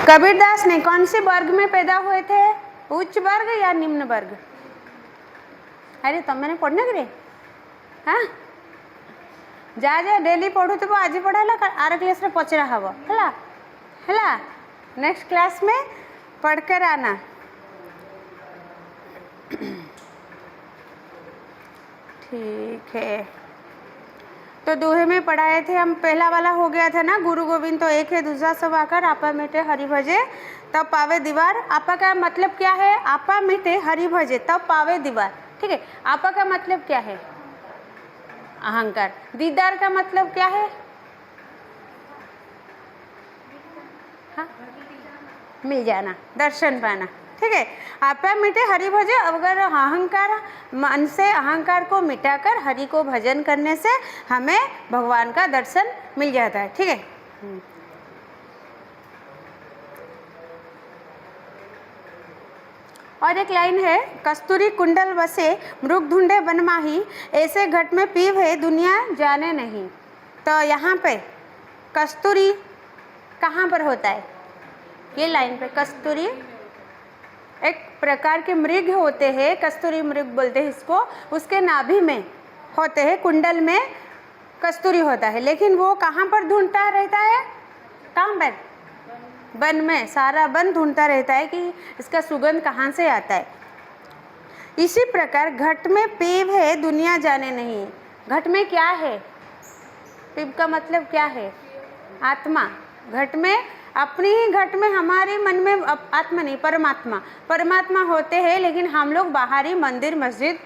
कबीरदास ने कौन से वर्ग में पैदा हुए थे? उच्च वर्ग या निम्न वर्ग? अरे तुम मैंने पढ़ना करे हाँ जा जा डेली पढ़ू तो आज पढ़ाला आर क्लास रे पचरा हब है नेक्स्ट क्लास में पढ़कर आना। ठीक है, तो दोहे में पढ़ाए थे हम। पहला वाला हो गया था ना, गुरु गोविंद तो एक है, दूसरा सब आकर आपा मिटे हरि भजे तब पावे दीवार। आपा का मतलब क्या है? आपा मिटे हरि भजे तब पावे दीवार। ठीक है, आपा का मतलब क्या है? अहंकार। दीदार का मतलब क्या है? हाँ? मिल जाना, दर्शन पाना। ठीक है, आपा मिटे हरि भजे। अगर अहंकार मन से अहंकार को मिटाकर हरि को भजन करने से हमें भगवान का दर्शन मिल जाता है। ठीक है, और एक लाइन है, कस्तूरी कुंडल बसे मृग ढूंढे वन माही, ऐसे घट में पीव है दुनिया जाने नहीं। तो यहाँ पे कस्तूरी कहाँ पर होता है? ये लाइन पे कस्तूरी एक प्रकार के मृग होते हैं, कस्तूरी मृग बोलते हैं इसको। उसके नाभि में होते हैं, कुंडल में कस्तूरी होता है, लेकिन वो कहाँ पर ढूंढता रहता है? कहाँ पर? वन में। सारा वन ढूंढता रहता है कि इसका सुगंध कहाँ से आता है। इसी प्रकार घट में पीव है दुनिया जाने नहीं। घट में क्या है? पीव का मतलब क्या है? आत्मा। घट में अपनी ही घट में हमारे मन में आत्मा नहीं, परमात्मा। परमात्मा होते हैं, लेकिन हम लोग बाहरी मंदिर मस्जिद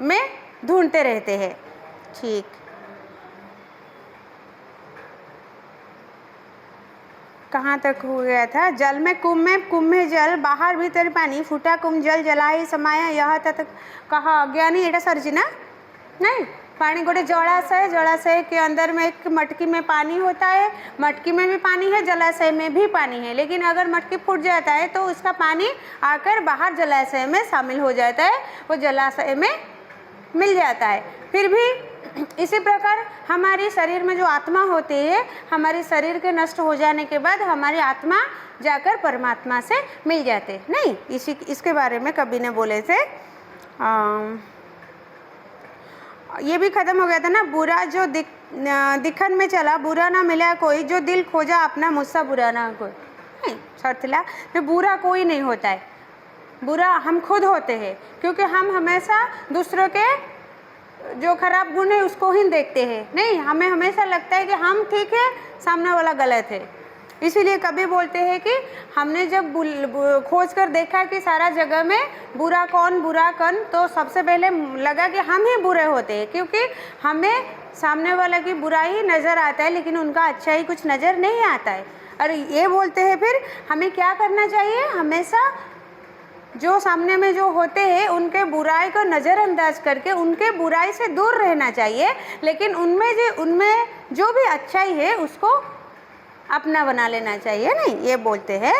में ढूंढते रहते हैं। ठीक, कहाँ तक हो गया था? जल में कुंभ में जल, बाहर भीतर पानी, फूटा कुंभ जल जलाही समाया यह तक कहा अज्ञानी। एटा सरजी ना? नहीं, पानी गोटे जलाशय, जलाशय के अंदर में एक मटकी में पानी होता है, मटकी में भी पानी है, जलाशय में भी पानी है, लेकिन अगर मटकी फूट जाता है तो उसका पानी आकर बाहर जलाशय में शामिल हो जाता है, वो जलाशय में मिल जाता है। फिर भी इसी प्रकार हमारी शरीर में जो आत्मा होती है, हमारे शरीर के नष्ट हो जाने के बाद हमारी आत्मा जाकर परमात्मा से मिल जाते नहीं। इसके बारे में कवि ने बोले थे। ये भी खत्म हो गया था ना, बुरा जो दिखन में चला बुरा ना मिला कोई, जो दिल खोजा अपना मुझसा बुरा ना कोई। नहीं, शर्तिला तो बुरा कोई नहीं होता है, बुरा हम खुद होते हैं, क्योंकि हम हमेशा दूसरों के जो खराब गुण है उसको ही देखते हैं। नहीं, हमें हमेशा लगता है कि हम ठीक है, सामने वाला गलत है। इसीलिए कभी बोलते हैं कि हमने जब खोज कर देखा कि सारा जगह में बुरा कौन तो सबसे पहले लगा कि हम ही बुरे होते हैं, क्योंकि हमें सामने वाला की बुराई नज़र आता है, लेकिन उनका अच्छा ही कुछ नज़र नहीं आता है। और ये बोलते हैं फिर हमें क्या करना चाहिए? हमेशा जो सामने में जो होते हैं उनके बुराई को नज़रअंदाज करके उनके बुराई से दूर रहना चाहिए, लेकिन उनमें जो भी अच्छाई है उसको अपना बना लेना चाहिए। नहीं, ये बोलते हैं।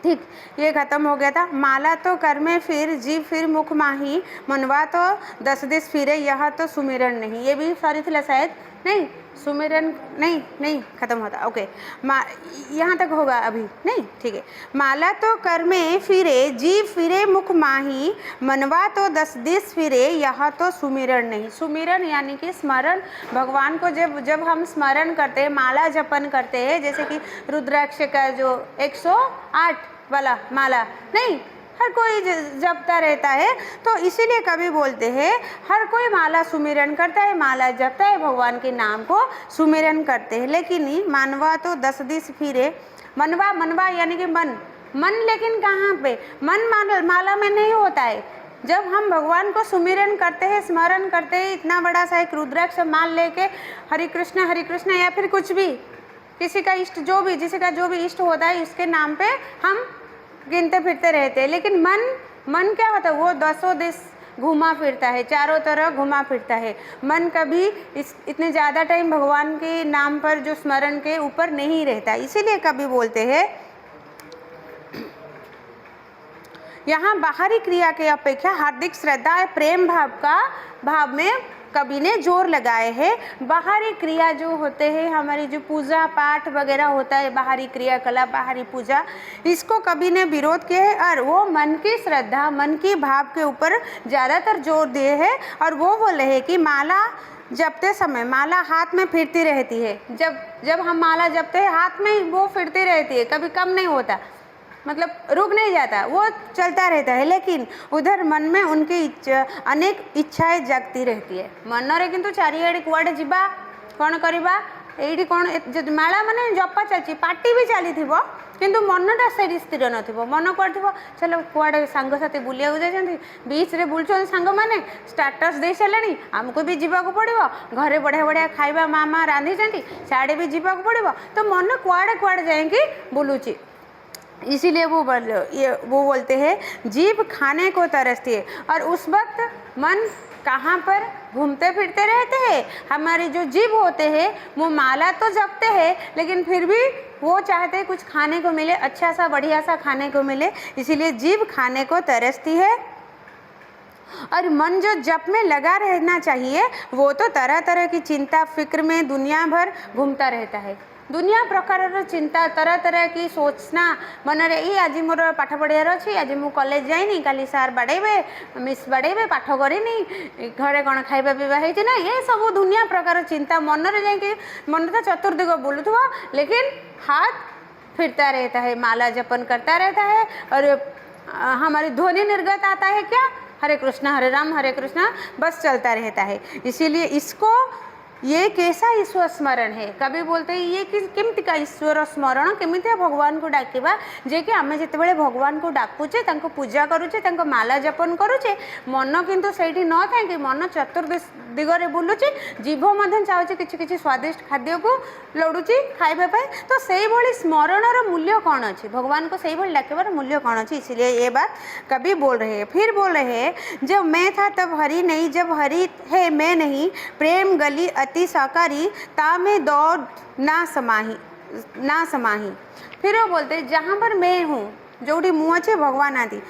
ठीक, ये खत्म हो गया था। माला तो कर में फिर, जीव फिर मुख माही, मनवा तो 10 दिस फिरे, यह तो सुमिरन नहीं। ये भी सॉरी थी शायद, नहीं सुमिरन नहीं खत्म होता। ओके, यहाँ तक होगा अभी नहीं। ठीक है, माला तो कर में फिरे, जीव फिरे मुख माही, मनवा तो 10 दिस फिरे, यह तो सुमिरन नहीं। सुमिरन यानी कि स्मरण। भगवान को जब हम स्मरण करते हैं, माला जपन करते हैं, जैसे कि रुद्राक्ष का जो 108 वाला माला, नहीं हर कोई जपता रहता है, तो इसीलिए कभी बोलते हैं हर कोई माला सुमिरन करता है, माला जपता है, भगवान के नाम को सुमिरन करते हैं। लेकिन मानवा तो 10 दिस फिरे। मनवा यानी कि मन, लेकिन कहाँ पे? मन माला में नहीं होता है। जब हम भगवान को सुमिरन करते हैं, स्मरण करते हैं, इतना बड़ा सा एक रुद्राक्ष माल लेके हरे कृष्ण या फिर कुछ भी, किसी का इष्ट जिसका जो भी इष्ट होता है उसके नाम पे हम गिनते फिरते रहते हैं। लेकिन मन क्या होता है? वो 10 दिस घुमा फिरता है, चारों तरफ घुमा फिरता है। मन कभी इतने ज़्यादा टाइम भगवान के नाम पर जो स्मरण के ऊपर नहीं रहता। इसीलिए कभी बोलते हैं यहाँ बाहरी क्रिया के अपेक्षा हार्दिक श्रद्धा प्रेम भाव में कवि ने जोर लगाए हैं। बाहरी क्रिया जो होते हैं, हमारी जो पूजा पाठ वगैरह होता है, बाहरी क्रियाकलाप, बाहरी पूजा, इसको कवि ने विरोध किया है और वो मन की श्रद्धा, मन की भाव के ऊपर ज़्यादातर जोर दिए हैं। और वो बोले हैं कि माला जपते समय माला हाथ में फिरती रहती है। जब हम माला जपते हैं हाथ में वो फिरती रहती है, कभी कम नहीं होता, मतलब रुक नहीं जाता, वो चलता रहता है। लेकिन उधर मन में उनकी अनेक इच्छाएं जगती रहती है। मनरे किंतु चारिआडे कुआडे जिबा कौन करवा, एठी कौन माला माने जपा चाची पार्टी भी चली थिबो, किंतु मनटा से स्थिर नथिबो। मन करथिबो चलो कुआडे सांग साथी बुलिया जाइछन्ती, बीच रे बुलछन सांग माने, स्टेटस दे सालानी, हमको भी जीवाक पड़िबो, घरे बढ़िया बढ़िया खाइबा मामा रांधी छन्ती, साडे भी जीवाक पड़िबो, तो मन कुआडे कुआडे जाएंगी बुलुची। इसीलिए वो बोलते हैं जीभ खाने को तरसती है। और उस वक्त मन कहाँ पर घूमते फिरते रहते हैं। हमारे जो जीभ होते हैं वो माला तो जपते हैं, लेकिन फिर भी वो चाहते हैं कुछ खाने को मिले, अच्छा सा बढ़िया सा खाने को मिले, इसीलिए जीभ खाने को तरसती है। और मन जो जप में लगा रहना चाहिए, वो तो तरह तरह की चिंता फिक्र में दुनिया भर घूमता रहता है। दुनिया प्रकार चिंता, तरह तरह की सोचना मन रे, आज मोर पाठ पढ़ार अच्छी, आज मु कॉलेज जाइनी, काली सार बाड़ेबे, मिस बाड़ेबे, पाठ करिनी, घरे कौन खाइबा पीवा है ना, ये सब दुनिया प्रकार चिंता मन रे जाइए। मन तो चतुर्दिग बुलुथुवा, लेकिन हाथ फिरता रहता है, माला जपन करता रहता है। और हमारी ध्वनि निर्गत आता है क्या, हरे कृष्णा हरे राम हरे कृष्णा, बस चलता रहता है। इसीलिए इसको ये कैसा ईश्वर स्मरण है। कभी बोलते हैं ये कि केमती का ईश्वर स्मरण, केमितिया भगवान को डाकिबा, जे कि आमे जेतेबेले भगवान को डाकुचे, तांको पूजा करूचे, तांको माला जपन करूचे, मन किंतु सेठी न थाए कि मन चतुर्दिगरे बुलुचे, जीभ मध्यम चाहूचे किछि किछि स्वादिष्ट खाद्य को लड़ुची खाइबा पाए। तो सेही भली स्मरणर मूल्य कौन अछि, भगवान को सेही भली डाकिबार मूल्य कौन अछि। इसलिए ये बात कभी बोल रहे हैं। फिर बोल रहे हैं जब मैं था तब हरि नहीं, जब हरि है मैं नहीं, प्रेम गली अति साकारी, ता में दौड़ ना समाही। फिर वो बोलते जहाँ पर मैं हूँ, जोड़ी मुँह अच्छे भगवान आदि।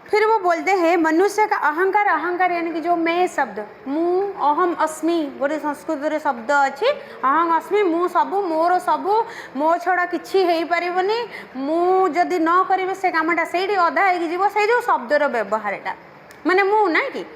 फिर वो बोलते हैं मनुष्य का अहंकार, अहंकार यानी कि जो मैं शब्द, मु अहम अस्मि, गोटे संस्कृत शब्द अच्छी, अहम अस्मि, मु सबू, मोर सबू, मो छड़ा किछि हेई परिबनी, मु जदि न करिवे से कामटा सेठी अधा हेगी जीवो। से जो शब्दर व्यवहारटा माने मु ना कि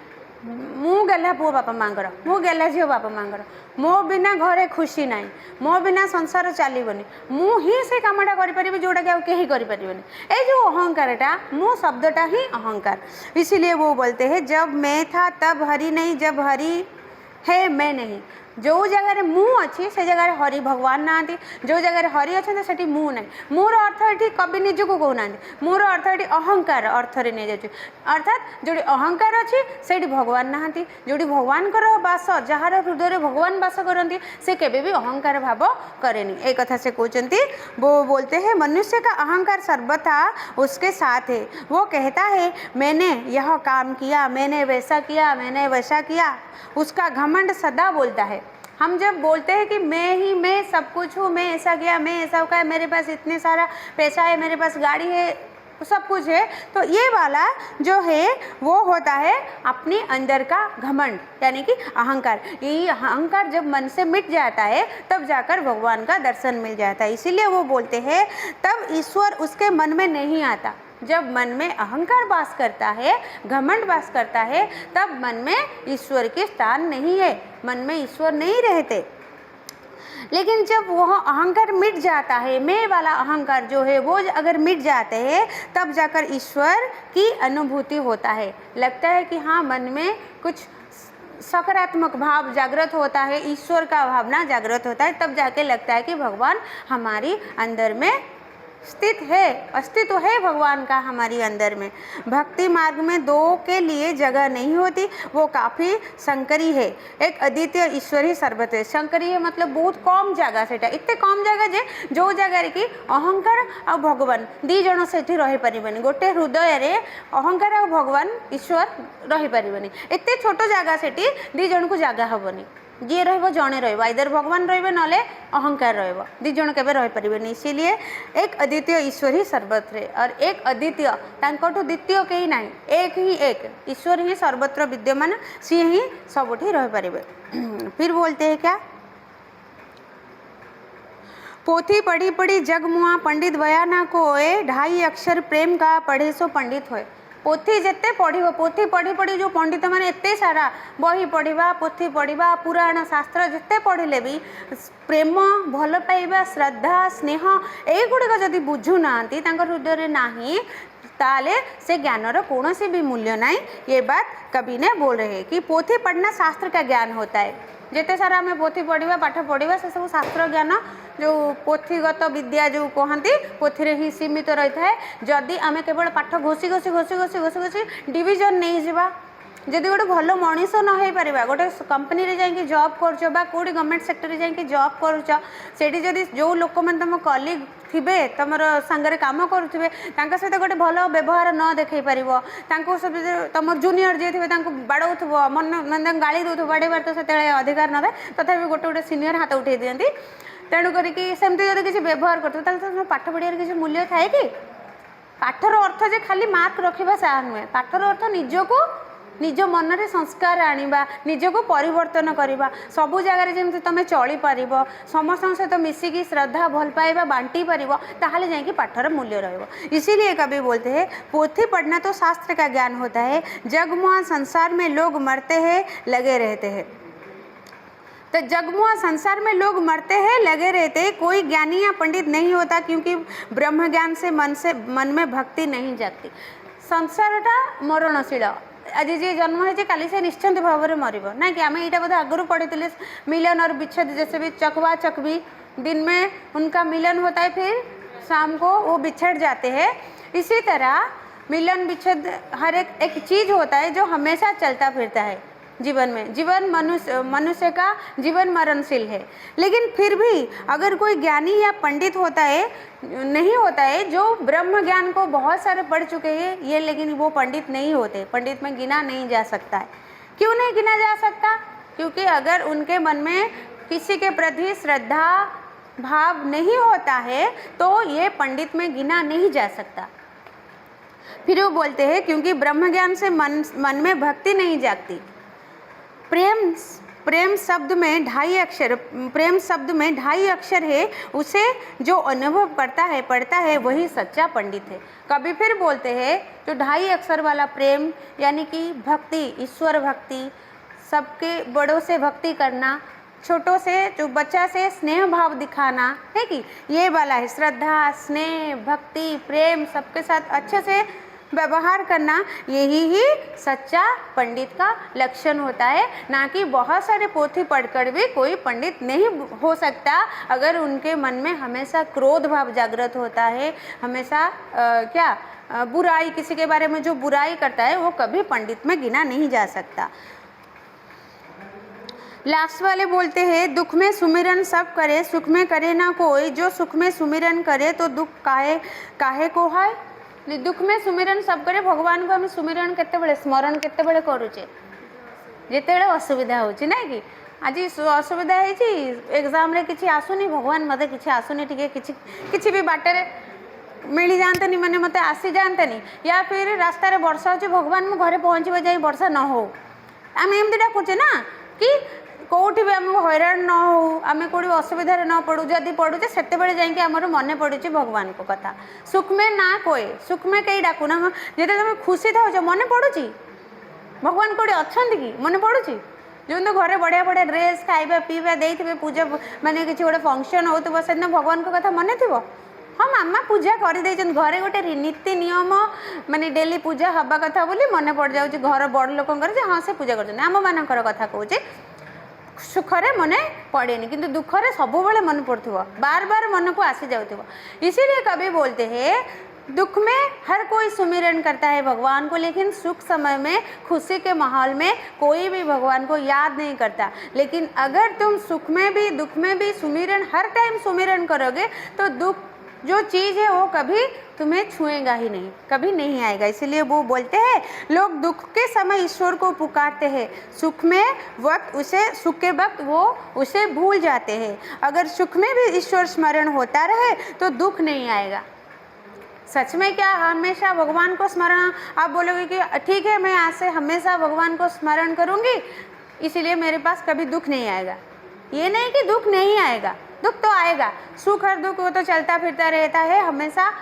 मु गेला पुओ बापा मांगर, मु गेला झील बापा मांगर, मो बिना घरे खुशी ना, मो बिना संसार चलबनी, मु ही से कामटा करें जोटा कि कहीं करें। ये जो अहंकारटा, मु शब्दटा ही अहंकार। इसीलिए वो बोलते हैं जब मैं था तब हरि नहीं, जब हरि है मैं नहीं। जो जगार मु अच्छी से जगह हरि भगवान ना, जो जगह हरि अच्छा से मु ना। मोर अर्थ ये कवि निजक कहना, मोर अर्थ ये अहंकार अर्थ नहीं जाए, अर्थात जो अहंकार अच्छी से भगवान ना, जो भगवान बास, जार हृदय भगवान बास करती से केबे भी अहंकार भाव करेनी। एक कथा से कहते, वो बोलते हैं मनुष्य का अहंकार सर्वथा उसके साथ है। वो कहता है मैंने यह काम किया, मैंने वैसा किया, मैंने वैसा किया, उसका घमंड सदा बोलता है। हम जब बोलते हैं कि मैं ही मैं सब कुछ हूँ, मैं ऐसा किया, मैं ऐसा का, मेरे पास इतने सारा पैसा है, मेरे पास गाड़ी है, सब कुछ है, तो ये वाला जो है वो होता है अपने अंदर का घमंड यानी कि अहंकार। ये अहंकार जब मन से मिट जाता है तब जाकर भगवान का दर्शन मिल जाता है। इसीलिए वो बोलते हैं तब ईश्वर उसके मन में नहीं आता। जब मन में अहंकार वास करता है, घमंड वास करता है, तब मन में ईश्वर के स्थान नहीं है, मन में ईश्वर नहीं रहते। लेकिन जब वह अहंकार मिट जाता है, मैं वाला अहंकार जो है वो अगर मिट जाते हैं, तब जाकर ईश्वर की अनुभूति होता है। लगता है कि हाँ मन में कुछ सकारात्मक भाव जागृत होता है, ईश्वर का भावना जागृत होता है, तब जाके लगता है कि भगवान हमारी अंदर में स्थित है, अस्तित्व है भगवान का हमारी अंदर में। भक्ति मार्ग में दो के लिए जगह नहीं होती, वो काफ़ी शंकरी है। एक अद्वितीय ईश्वर ही सर्वत्र। शंकरी है मतलब बहुत कम जगह, से इतने कम जगह जे जो जगह कि अहंकार और भगवान दी जन से रही पारिबनी। गोटे हृदय रे अहंकार और भगवान ईश्वर रही पारिबनी। एते छोट जगह से दी जन को जगह हेनी। जी रहिबो जणे रहिबो आइदर भगवान रहिबे नले अहंकार रहिबो दी जण केबे रहि परिबेनी। इसीलिए एक अद्वितीय ईश्वर ही सर्वत्र है और एक अद्वितीय तांकोठु द्वितीय केही नाही एक ही एक ईश्वर ही सर्वत्र विद्यमान सी ही सबुठी रहि परिबे। फिर बोलते हैं क्या पोथी पढ़ी पढ़ी जग मुआ पंडित वया ना कोए ढाई अक्षर प्रेम का पढ़े सो पंडित होए। पोथी जिते पढ़िबो पोथी पढ़ी पढ़ी जो पंडित मैंने एते सारा बही पढ़ा पोथी पढ़ा पुराण शास्त्र जिते पढ़िले भी प्रेम भल पाइबा श्रद्धा स्नेह एगुड़िक जदि बुझु ना हृदय नाही ताले से ज्ञानर कौन भी मूल्य नहीं। ये बात कवि ने बोल रहे हैं कि पोथी पढ़ना शास्त्र का ज्ञान होता है। जिते सारा आम पोथी पढ़ा पाठ पढ़ा से सब शास्त्र ज्ञान जो पोथीगत विद्या जो कहती पोथी ही सीमित रही है। जदि आम केवल पाठ घोषी घोषी घोषी घोषी घोषी घोषी डिविजन नहीं जावा जदि गोटे भल मनीष न हो पार गोटे कंपनी रे जाइए जॉब कर कौटी गवर्नमेंट सेक्टर जाइए जॉब करुँच जदि जो लोक मैंने तुम कलीग थे तुम सांगे कम करुवे सहित गोटे भल व्यवहार न देखे पार तुम जूनियर जी थे बाड़ौव मन मैंने गाड़ी दौथ बाड़ेबार तो से अधिकार न तथा गोटे गोटे सीनियर हाथ उठे दिखती तेणु करके सेमती जब किसी व्यवहार कर पाठ पढ़ार किसी मूल्य थाए कि पाठर अर्थ जे खाली मार्क रखा सा नुहे पाठर अर्थ निजको निज मन रे संस्कार आनिबा निजको परिवर्तन करवा सबु जगार जमी तुम चली पार समस्त सहित मिसिकी श्रद्धा भल पाइबा बांटी पार ताहले जाइए पाठर मूल्य रहिबो। इसीलिए कवि बोलते हैं पोथी पढ़ना तो शास्त्र का ज्ञान होता है जगमुआ संसार में लोग मरते हैं लगे रहते हैं। तो जगमुआ संसार में लोग मरते हैं लगे रहते हैं कोई ज्ञानी या पंडित नहीं होता क्योंकि ब्रह्म ज्ञान से मन में भक्ति नहीं जागती। संसारटा मरणशील आज जी जन्म है काली से निश्चिंत भाव में मरब ना कि आम यहाँ बोधे आगुरी पढ़ी मिलन और विच्छेद जैसे भी चकवा चकवी दिन में उनका मिलन होता है फिर शाम को वो बिछड़ जाते हैं। इसी तरह मिलन विच्छेद हर एक चीज़ होता है जो हमेशा चलता फिरता है जीवन में। जीवन मनुष्य का जीवन मरणशील है लेकिन फिर भी अगर कोई ज्ञानी या पंडित होता है नहीं होता है जो ब्रह्म ज्ञान को बहुत सारे पढ़ चुके हैं ये लेकिन वो पंडित नहीं होते। पंडित में गिना नहीं जा सकता है। क्यों नहीं गिना जा सकता? क्योंकि अगर उनके मन में किसी के प्रति श्रद्धा भाव नहीं होता है तो ये पंडित में गिना नहीं जा सकता। फिर वो बोलते हैं क्योंकि ब्रह्म ज्ञान से मन में भक्ति नहीं जागती। प्रेम शब्द में ढाई अक्षर है उसे जो अनुभव करता है पढ़ता है वही सच्चा पंडित है। कभी फिर बोलते हैं जो ढाई अक्षर वाला प्रेम यानी कि भक्ति ईश्वर भक्ति सबके बड़ों से भक्ति करना छोटों से जो बच्चा से स्नेह भाव दिखाना है कि ये वाला है श्रद्धा स्नेह भक्ति प्रेम सबके साथ अच्छे से व्यवहार करना यही ही सच्चा पंडित का लक्षण होता है। ना कि बहुत सारे पोथी पढ़कर भी कोई पंडित नहीं हो सकता अगर उनके मन में हमेशा क्रोध भाव जागृत होता है हमेशा बुराई किसी के बारे में जो बुराई करता है वो कभी पंडित में गिना नहीं जा सकता। लास्ट वाले बोलते हैं दुख में सुमिरन सब करे सुख में करे ना कोई जो सुख में सुमिरन करे तो दुख काहे को है। दुख में सुमिरन सब करे भगवान को हम सुमिरन केते स्मरण केते करुचे जिते असुविधा होची ना कि आज असुविधा है एग्जाम रे किसी आसुनी भगवान मते किसी आसुनी टिके किसी भी बाटर मिली जातनी मैंने मत आसी जातनी या फिर रास्ता रे वर्षा हो भगवान मो घरे पहुँचे जाए वर्षा न हो आम एमती डाकुचे ना कि कौटी भी आम हैरान न हो आम कौटी असुविधा न पड़ू जदि पड़ुचे से जाकि आमर मन पड़ुचे भगवान को कथा सुख में ना कोई सुख में कई डाकुना जो तुम खुशी था मन पड़ुची भगवान कौटी अच्छा कि मन पड़ुची जो तो घरे बढ़िया बढ़िया ड्रेस खाଇବା पीवा देते पूजा माने किसी गोटे फंक्शन हो से भगवान को कथा मन थी हाँ मामा पूजा कर घरे गोटे नीति नियम माने डेली पूजा हवा कथा बोली मन पड़ जाऊँ घर बड़ लोक हाँ से पूजा कर आम मानकर कथा कहूँ सुखरे मने पड़ेनी किंतु दुखरे सब मन पड़ो बार बार मन को आसी जाऊँ। इसीलिए कभी बोलते हैं दुख में हर कोई सुमिरन करता है भगवान को लेकिन सुख समय में खुशी के माहौल में कोई भी भगवान को याद नहीं करता। लेकिन अगर तुम सुख में भी दुख में भी सुमिरन हर टाइम सुमिरन करोगे तो दुख जो चीज़ है वो कभी तुम्हें छुएगा ही नहीं, कभी नहीं आएगा। इसीलिए वो बोलते हैं लोग दुख के समय ईश्वर को पुकारते हैं, सुख में वक्त उसे सुख के वक्त वो उसे भूल जाते हैं। अगर सुख में भी ईश्वर स्मरण होता रहे तो दुख नहीं आएगा। सच में क्या हमेशा भगवान को स्मरण, आप बोलोगे कि ठीक है मैं आज से हमेशा भगवान को स्मरण करूँगी इसीलिए मेरे पास कभी दुख नहीं आएगा। ये नहीं कि दुख नहीं आएगा, दुख तो आएगा, सुख और दुख वो तो चलता फिरता रहता है हमेशा।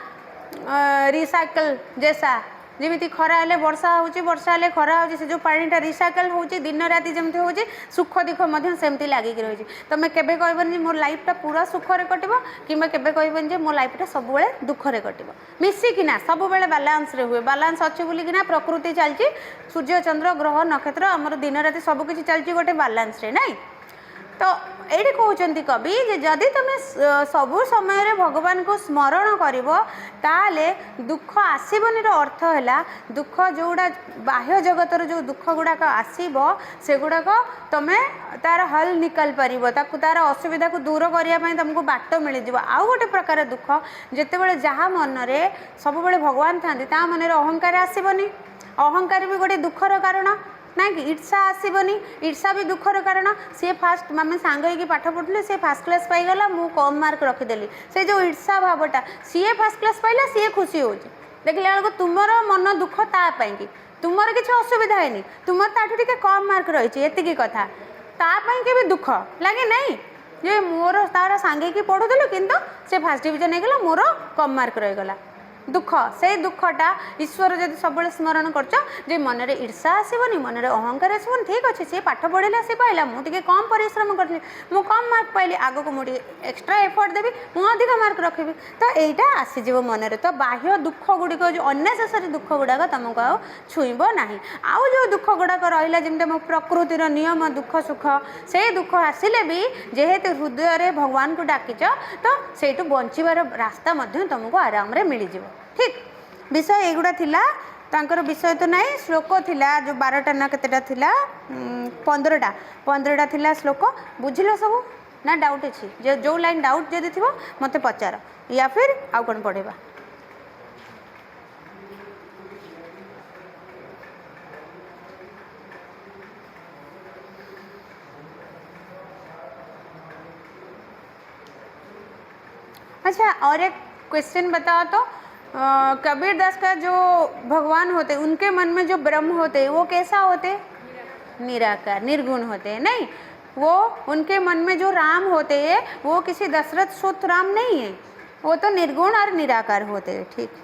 रिसाइकल जैसा जमी खरा हेले वर्षा होची, वर्षा हेले खरा होची, से जो पानीटा रिसाइकल होची दिन राति जमती होची, सुख दुख मध्य सेमती लागिक रही। तुम केबे कहबनी मोर लाइफटा पूरा सुखरे कटिबो किंबा केबे कहबनी जे मोर लाइफटा सबुबेले दुखरे कटिबो। मिसिकिना सबुबेले बालांस रे हुए, बालांस अच्छे बोलिकिना प्रकृति चलची, सूर्य चंद्र ग्रह नक्षत्र आमर दिन राति सबकिछि चलची गोटे बालांस रे नहीं। तो ये कहते कवि जे जदि तुम सबु समय भगवान को स्मरण करिवो ताले दुख आसबनी अर्थ है दुख जोड़ा बाह्य जगतर जो दुख गुड़ाक आसब से गुड़ाक तुम तार हल निकाल पार तार असुविधा को दूर करने तुमको बाट मिल जाव। आउ गोटे प्रकार दुख जिते जहाँ मनरे सब भगवान था मन अहंकार आसबनी, अहंकार भी गोटे दुखर कारण ना कि ईर्षा आसबनी, ईर्षा भी दुखर कारण। सी फास्ट आम सांग हो पाठ पढ़ुले सी फास्ट क्लास पाईगला मु कम मार्क रखीदेली, से जो ईर्षा भावटा सी फास्ट क्लास पाइला सी खुशी हो देखला बेलू तुमर मन दुख तापाई तुमर किसी असुविधा है तुम ताठू टे कम मार्क रही एति कथा तापाई के भी दुख लगे नहीं जे मोर तार सांगे पढ़ुदेलु किंतु से फास्ट डिविजन होगा मोर कम मार्क रहीगला। दुख से दुखटा ईश्वर जब सब स्मरण कर मन में ईर्षा आसबनी, मन में अहंकार आसबनी, ठीक अच्छे सी पाठ पढ़े सी पाइला मुझे कम परिश्रम करी मु कम मार्क पाइली आग को मुझे एक्सट्रा एफर्ट देवी मुझे अधिक मार्क रखी तो यहाँ आसीज मन में। तो बाह्य दुख गुड़िक जो अनेसेसरी दुख गुड़ाक तुमको आ छुईब ना। आउ जो दुख गुड़ाक रहा जमी मो प्रकृतिर नियम दुख सुख से दुख आसिले भी जेहेतु हृदय भगवान को डाकिच तो से बचार रास्ता तुमको आराम से मिल जाए। ठीक विषय एगुड़ा थिला तांकर विषय तो नहीं श्लोक थिला जो 12टा ना केतेटा थिला 15टा थिला श्लोक बुझिलो सब ना डाउट अच्छी जो लाइन डाउट जदि थी मत पचार या फिर आउ कौन पढ़ेबा। अच्छा और एक क्वेश्चन बताओ तो कबीर दास का जो भगवान होते उनके मन में जो ब्रह्म होते वो कैसा होते? निराकार निर्गुण होते हैं नहीं। वो उनके मन में जो राम होते हैं वो किसी दशरथ सुत राम नहीं है, वो तो निर्गुण और निराकार होते हैं। ठीक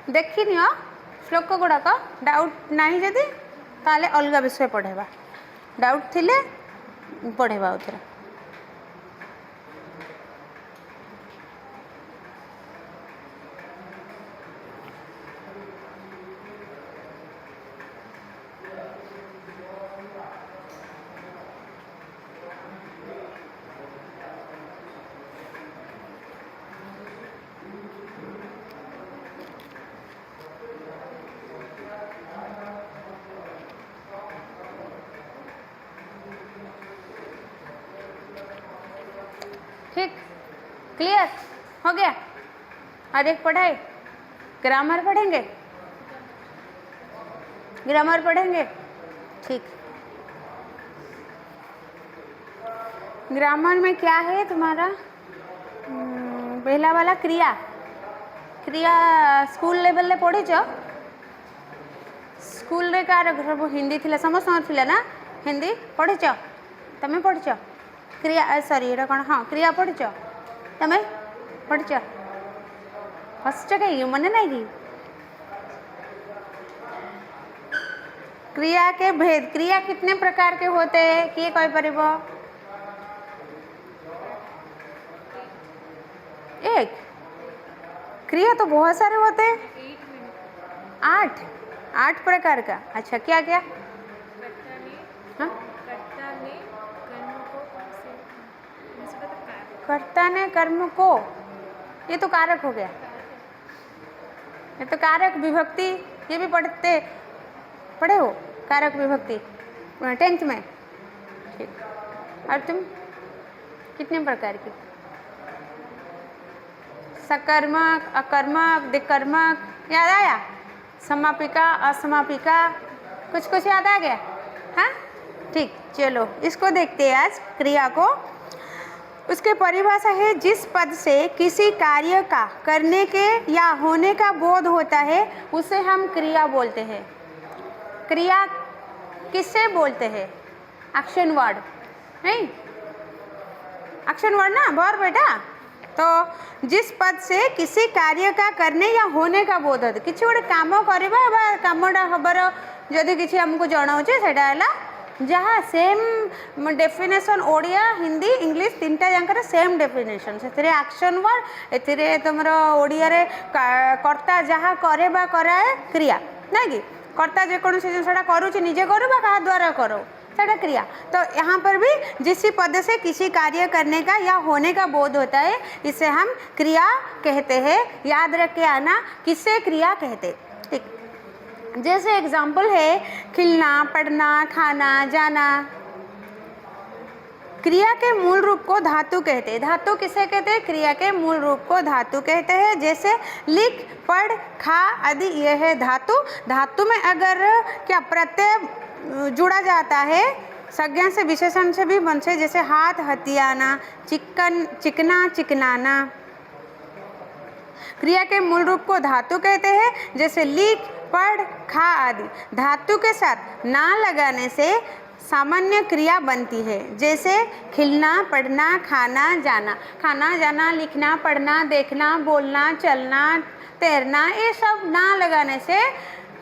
देखी नियो श्लोक गुड़ाक डाउट नहीं जदि ताले अलग विषय पढ़ेबा, डाउट थिले पढ़ेबा उधर। ठीक क्लियर हो गया। आज एक पढ़ाई ग्रामर पढ़ेंगे, ग्रामर पढ़ेंगे। ठीक ग्रामर में क्या है तुम्हारा पहला वाला क्रिया, क्रिया स्कूल लेवल ले पढ़ी छ? स्कूल रे कार सब हिंदी थिला समस्त थिला ना, हिंदी पढ़ी छ? तमे पढ़ी छ क्रिया सॉरी ये कौन हाँ क्रिया पढ़ी छ? तमे पढ़ी छ? हस कहीं मन नहीं कि क्रिया के भेद, क्रिया कितने प्रकार के होते हैं किए कोई परिबो? एक क्रिया तो बहुत सारे होते हैं, 8 प्रकार का। अच्छा क्या क्या? हाँ? कर्ता ने कर्म को, ये तो कारक हो गया, ये तो कारक विभक्ति, ये भी पढ़े हो कारक विभक्ति 10th में? ठीक। और तुम कितने प्रकार की? सकर्मक, अकर्मक, दिक्कर्मक, याद आया? समापिका, असमापिका, कुछ याद आ गया? हाँ ठीक, चलो इसको देखते हैं आज क्रिया को। उसके परिभाषा है, जिस पद से किसी कार्य का करने के या होने का बोध होता है उसे हम क्रिया बोलते हैं। क्रिया किससे बोलते हैं? एक्शन वर्ड, नहीं एक्शन वर्ड ना बोर बेटा। तो जिस पद से किसी कार्य का करने या होने का बोध होता, किसी गोटे काम करवा बा कामटा हबार जदि किसी हमको जनाऊे सेटा है जहाँ same definition Odia Hindi English तीनटा जाकर सेम डेफिनेशन, से एक्शन वर्ड एथिरे तुमर ओडिया रे कर्ता जहाँ करे बा कराए क्रिया, ना कि कर्ता जेकोसी जिनसा करुच्ची निजे करो बा क्या द्वारा करो सेटा क्रिया। तो यहाँ पर भी जिस पद से किसी कार्य करने का या होने का बोध होता है इसे हम क्रिया कहते हैं। याद रख के आना किससे क्रिया कहते। ठीक, जैसे एग्जाम्पल है खिलना, पढ़ना, खाना, जाना। क्रिया के मूल रूप को धातु कहते हैं। धातु किसे कहते हैं? क्रिया के मूल रूप को धातु कहते हैं। जैसे लिख, पढ़, खा आदि ये है धातु। धातु में अगर क्या प्रत्यय जुड़ा जाता है संज्ञा से विशेषण से भी बनते, जैसे हाथ, हथियाना, चिकना, चिकनाना। क्रिया के मूल रूप को धातु कहते हैं, जैसे लिख, पढ़, खा आदि। धातु के साथ ना लगाने से सामान्य क्रिया बनती है, जैसे खिलना, पढ़ना, खाना, जाना। खाना, जाना, लिखना, पढ़ना, देखना, बोलना, चलना, तैरना, ये सब ना लगाने से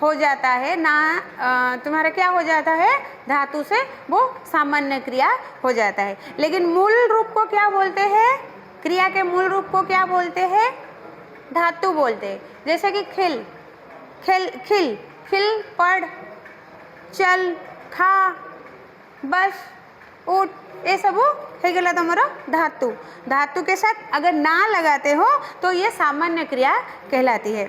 हो जाता है। ना तुम्हारा क्या हो जाता है? धातु से वो सामान्य क्रिया हो जाता है। लेकिन मूल रूप को क्या बोलते हैं? क्रिया के मूल रूप को क्या बोलते हैं? धातु बोलते हैं। जैसे कि खिल, खिल, पढ़, चल, खा, बस, उठ, ये सब है गला तुम्हारा धातु। धातु के साथ अगर ना लगाते हो तो ये सामान्य क्रिया कहलाती है।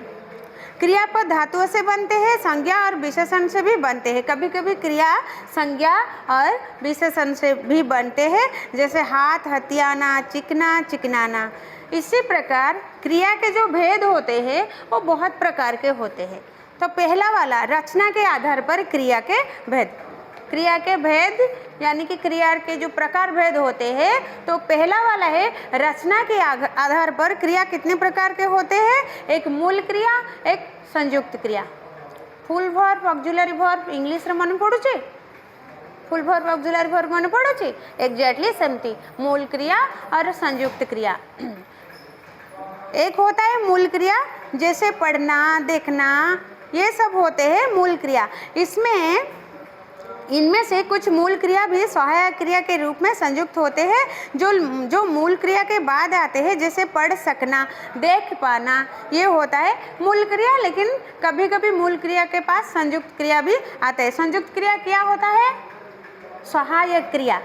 क्रियापद धातुओं से बनते हैं, संज्ञा और विशेषण से भी बनते हैं। कभी कभी क्रिया संज्ञा और विशेषण से भी बनते हैं, जैसे हाथ, हथियाना, चिकना, चिकनाना। इसी प्रकार क्रिया के जो भेद होते हैं वो बहुत प्रकार के होते हैं। तो पहला वाला रचना के आधार पर क्रिया के भेद। क्रिया के भेद यानी कि क्रिया के जो प्रकार भेद होते हैं, तो पहला वाला है रचना के आधार पर क्रिया कितने प्रकार के होते हैं? एक मूल क्रिया, एक संयुक्त क्रिया। Full verb, auxiliary verb English रे मन पड़ुचे, फुल वर्ब, ऑक्सिलरी वर्ब मन पड़ुचे एग्जैक्टली सेमती मूल क्रिया और संयुक्त क्रिया। एक होता है मूल क्रिया, जैसे पढ़ना, देखना, ये सब होते हैं मूल क्रिया। इनमें से कुछ मूल क्रिया भी सहायक क्रिया के रूप में संयुक्त होते हैं, जो मूल क्रिया के बाद आते हैं, जैसे पढ़ सकना, देख पाना, ये होता है मूल क्रिया। लेकिन कभी कभी मूल क्रिया के पास संयुक्त क्रिया भी आते हैं। संयुक्त क्रिया क्या होता है? सहायक क्रिया,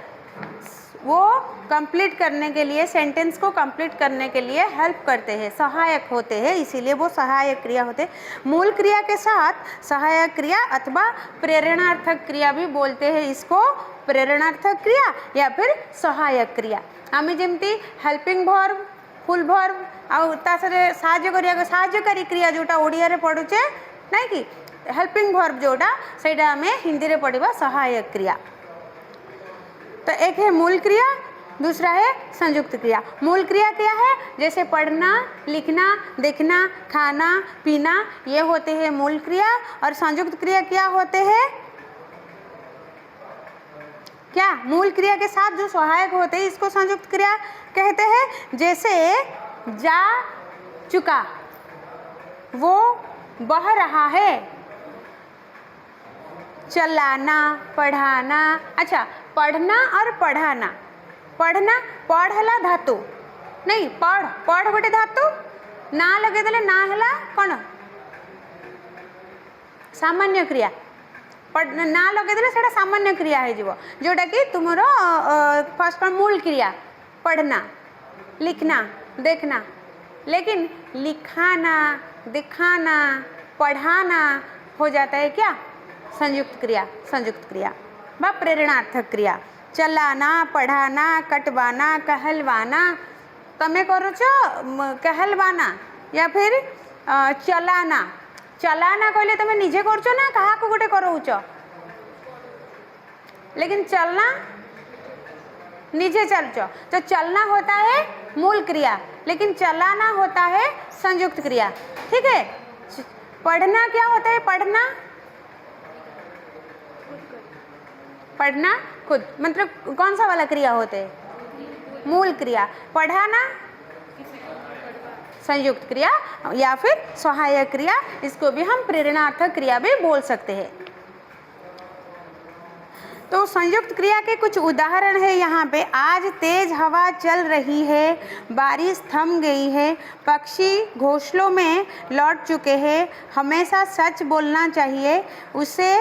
वो कंप्लीट करने के लिए, सेंटेंस को कंप्लीट करने के लिए हेल्प करते हैं, सहायक होते हैं, इसीलिए वो सहायक क्रिया होते हैं। मूल क्रिया के साथ सहायक क्रिया अथवा प्रेरणार्थक क्रिया भी बोलते हैं इसको। प्रेरणार्थक क्रिया या फिर सहायक क्रिया। आम जमती हेल्पिंग वर्ब, फुल वर्ब आउ साहाय्यकारी क्रिया जोटा ओडिया रे पढ़ुचे नहीं कि हेल्पिंग वर्ब जोटा सेटा आम हिंदी रे पढ़िबा सहायक क्रिया। तो एक है मूल क्रिया, दूसरा है संयुक्त क्रिया। मूल क्रिया क्या है? जैसे पढ़ना, लिखना, देखना, खाना, पीना, ये होते हैं मूल क्रिया। और संयुक्त क्रिया क्या होते हैं? क्या मूल क्रिया के साथ जो सहायक होते हैं इसको संयुक्त क्रिया कहते हैं। जैसे जा चुका, वो बह रहा है, चलाना, पढ़ाना। अच्छा, पढ़ना और पढ़ाना। पढ़ना, पढ़ हला धातु नहीं, पढ़ पढ़ गोटे धातु, ना लगे ना हला कौन सामान्य क्रिया। ना लगे से सामान्य क्रिया हो जोटा कि तुम फर्स्ट मूल क्रिया पढ़ना, लिखना, देखना। लेकिन लिखाना, दिखाना, पढ़ाना हो जाता है क्या? संयुक्त क्रिया। संयुक्त क्रिया व प्रेरणार्थक क्रिया। चलाना, पढ़ाना, कटवाना, कहलवाना। तमें करो कहलवाना या फिर चलाना। चलाना कहले तुम निजे कर ना कहा को गोटे कराउच, लेकिन चलना निजे चलच। तो चलना होता है मूल क्रिया, लेकिन चलाना होता है संयुक्त क्रिया। ठीक है। पढ़ना क्या होता है? पढ़ना, पढ़ना खुद, मतलब कौन सा वाला क्रिया होते हैं? मूल क्रिया। पढ़ाना संयुक्त क्रिया या फिर सहायक क्रिया, इसको भी हम प्रेरणार्थक क्रिया भी बोल सकते हैं। तो संयुक्त क्रिया के कुछ उदाहरण है यहाँ पे। आज तेज हवा चल रही है, बारिश थम गई है, पक्षी घोंसलों में लौट चुके हैं, हमेशा सच बोलना चाहिए, उसे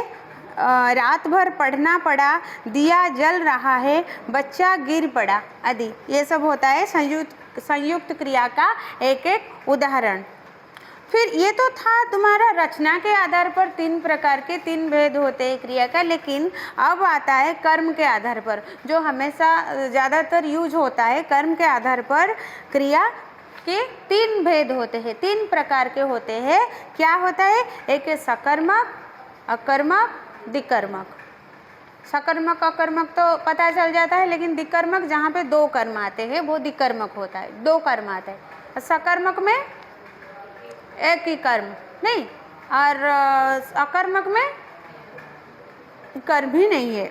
रात भर पढ़ना पड़ा, दिया जल रहा है, बच्चा गिर पड़ा आदि। ये सब होता है संयुक्त क्रिया का एक एक उदाहरण। फिर ये तो था तुम्हारा रचना के आधार पर 3 प्रकार के 3 भेद होते हैं क्रिया का। लेकिन अब आता है कर्म के आधार पर, जो हमेशा ज़्यादातर यूज होता है। कर्म के आधार पर क्रिया के 3 भेद होते हैं, 3 प्रकार के होते हैं। क्या होता है? एक है सकर्मक, अकर्मक, दिकर्मक। सकर्मक अकर्मक तो पता चल जाता है, लेकिन दिकर्मक जहाँ पे 2 कर्म आते हैं वो दिकर्मक होता है, 2 कर्म आते हैं। सकर्मक में एक ही कर्म नहीं, और अकर्मक में कर्म ही नहीं है।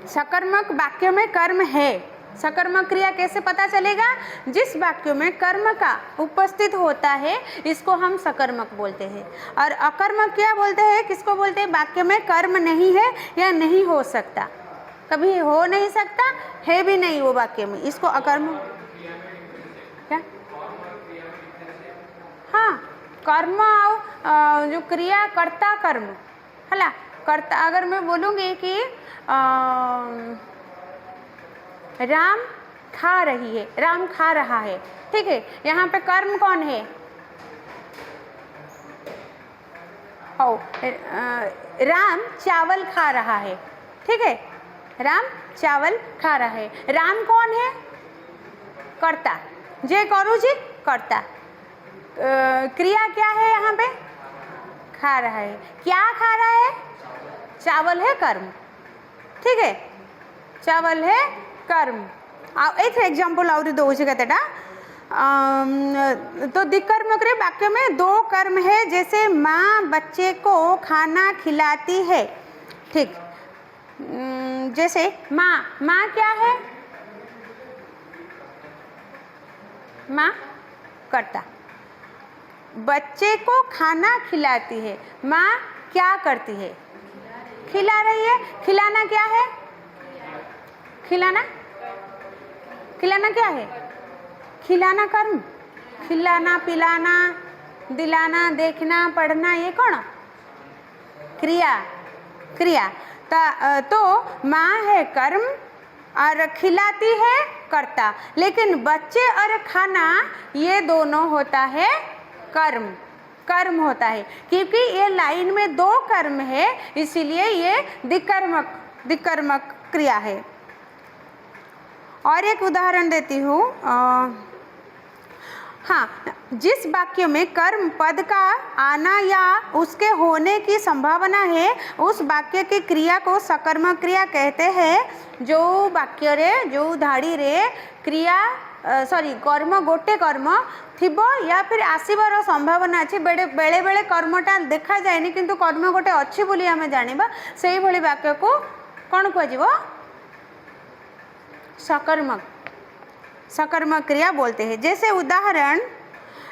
सकर्मक वाक्य में कर्म है। सकर्मक क्रिया कैसे पता चलेगा? जिस वाक्य में कर्म का उपस्थित होता है इसको हम सकर्मक बोलते हैं। और अकर्मक क्या बोलते हैं? किसको बोलते हैं? वाक्य में कर्म नहीं है या नहीं हो सकता, कभी हो नहीं सकता, है भी नहीं वो वाक्य में, इसको अकर्मक। क्या? हाँ, कर्म और जो क्रिया कर्ता कर्म हला कर्ता। अगर मैं बोलूँगी कि राम खा रही है, राम खा रहा है, ठीक है, यहाँ पे कर्म कौन है? राम चावल खा रहा है, ठीक है, राम चावल खा रहा है। राम कौन है? कर्ता। जे करू जी कर्ता। क्रिया क्या है यहाँ पे? खा रहा है। क्या खा रहा है? चावल है कर्म, ठीक है, चावल है कर्म। एक एग्जाम्पल और दूसरी कतेटा। तो दिकर्मक रे वाक्य में 2 कर्म है, जैसे माँ बच्चे को खाना खिलाती है, ठीक। जैसे माँ, माँ क्या है? माँ कर्ता। बच्चे को खाना खिलाती है, माँ क्या करती है? खिला रही है। खिलाना क्या है? खिलाना, खिलाना क्या है? खिलाना कर्म। खिलाना, पिलाना, दिलाना, देखना, पढ़ना, ये कौन? क्रिया। क्रिया। तो माँ है कर्म और खिलाती है कर्ता। लेकिन बच्चे और खाना ये दोनों होता है कर्म। कर्म होता है, क्योंकि ये लाइन में 2 कर्म है, इसीलिए ये दिकर्मक क्रिया है। और एक उदाहरण देती हूँ। हाँ, जिस वाक्य में कर्म पद का आना या उसके होने की संभावना है, उस वाक्य की क्रिया को सकर्मक क्रिया कहते हैं। जो वाक्य रे, जो धाड़ी रे क्रिया कर्म गोटे कर्म थिबो या फिर आसीबार संभावना अच्छी, बेले बेले कर्मटा देखा जाएनी किंतु कर्म गोटे अच्छी बोली आमे जानिबा, सेही भली वाक्य को कौन कहजिवो? सकर्मक, सकर्मक क्रिया बोलते हैं। जैसे उदाहरण,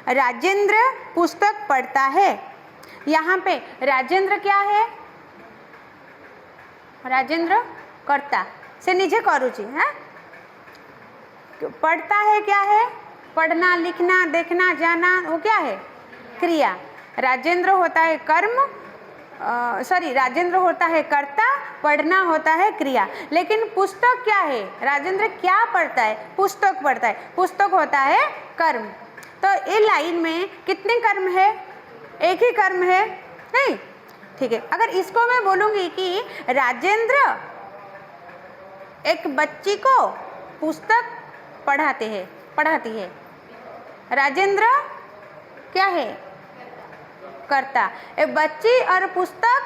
राजेंद्र पुस्तक पढ़ता है। यहाँ पे राजेंद्र क्या है? राजेंद्र कर्ता से निजे करुची है। पढ़ता है क्या है? पढ़ना, लिखना, देखना, जाना, वो क्या है? क्रिया। राजेंद्र होता है कर्म, राजेंद्र होता है कर्ता, पढ़ना होता है क्रिया। लेकिन पुस्तक क्या है? राजेंद्र क्या पढ़ता है? पुस्तक पढ़ता है, पुस्तक होता है कर्म। तो ये लाइन में कितने कर्म है? एक ही कर्म है नहीं? ठीक है। अगर इसको मैं बोलूँगी कि राजेंद्र एक बच्ची को पुस्तक पढ़ाती है, राजेंद्र क्या है? करता। एक बच्ची और पुस्तक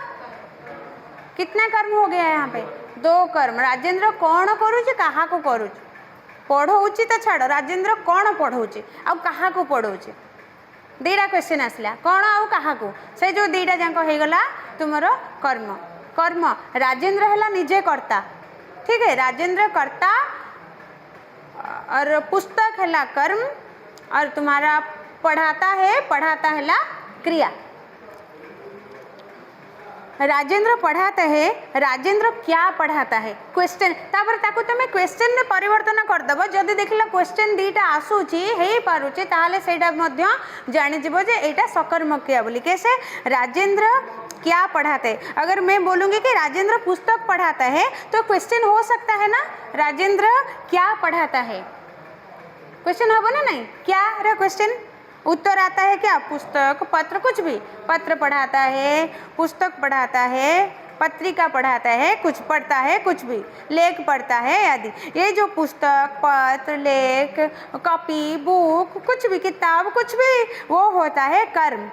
कितना कर्म हो गया यहाँ पे? 2 कर्म। राजेंद्र कौन करुचे, कहा को करुचे? पढ़ौची तो छाड़, राजेंद्र कौन पढ़ौचे आ कहा को पढ़ौचे? 2टा क्वेश्चन आसला, कौन आउ कहा को, से जो 2टा जाक हो गला तुमर कर्म। कर्म राजेंद्र है निजे कर्ता, ठीक है, राजेंद्र कर्ता और पुस्तक है कर्म और तुम्हारा पढ़ाता है क्रिया। राजेंद्र पढ़ाता है, राजेंद्र क्या पढ़ाता है? क्वेश्चन तापर ताकू तुम क्वेश्चन में परिवर्तन करदेव। जदि देखल क्वेश्चन 2टा आसूची हे पारुचे ताहले सेटा मध्य जानि जिवो जे एटा सकर्मक क्रिया बोली। कैसे? राजेंद्र क्या पढ़ाते हैं। अगर मैं बोलूँगी कि राजेंद्र पुस्तक पढ़ाता है तो क्वेश्चन हो सकता है ना, राजेंद्र क्या पढ़ाता है? क्वेश्चन होगा ना? नहीं, क्या रे क्वेश्चन? उत्तर आता है क्या? पुस्तक, पत्र, कुछ भी। पत्र पढ़ाता है, पुस्तक पढ़ाता है, पत्रिका पढ़ाता है, कुछ पढ़ता है, कुछ भी, लेख पढ़ता है आदि। ये जो पुस्तक, पत्र, लेख, कॉपी, बुक, कुछ भी, किताब, कुछ भी, वो होता है कर्म।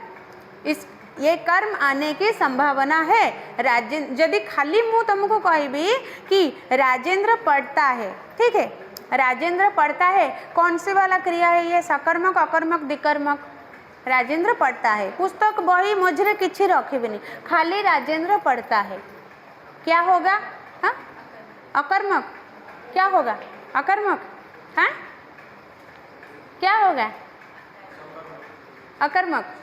ये कर्म आने की संभावना है। राजेंद्र यदि खाली मु तुमको कहबी कि राजेंद्र पढ़ता है, ठीक है, राजेंद्र पढ़ता है, कौन सी वाला क्रिया है ये? सकर्मक, अकर्मक, विकर्मक? राजेंद्र पढ़ता है। पुस्तक, बही मझे किसी रखिबिनी, खाली राजेंद्र पढ़ता है, क्या होगा? हाँ, अकर्मक। क्या होगा? अकर्मक। हाँ, क्या होगा? अकर्मक,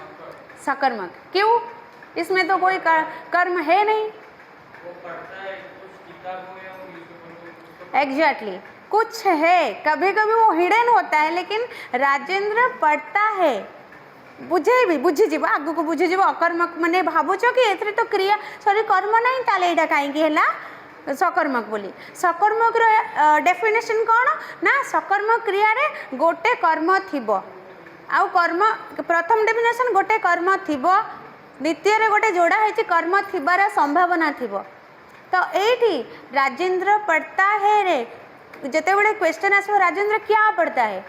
सकर्मक। क्यों? इसमें तो कोई कर्म है नहीं। एग्जैक्टली, कुछ है, कभी कभी वो हिडन होता है, लेकिन राजेंद्र पढ़ता है। बुझीज आग को बुझीज। अकर्मक माने भावुच कि ए तो क्रिया सॉरी कर्म नहीं, ताले एटा कहीं सकर्मक बोली। सकर्मक डेफिनेशन कौन ना? सकर्मक क्रिया रे गोटे कर्म थिबो, आउ कर्म प्रथम डेफिनेशन गोटे कर्म थिबो, द्वितीय रे गोटे जोड़ा है कर्म थिबार संभावना थिबो। तो एठी राजेंद्र पढ़ता है रे जिते बड़े क्वेश्चन आसो, राजेंद्र क्या पढ़ता है?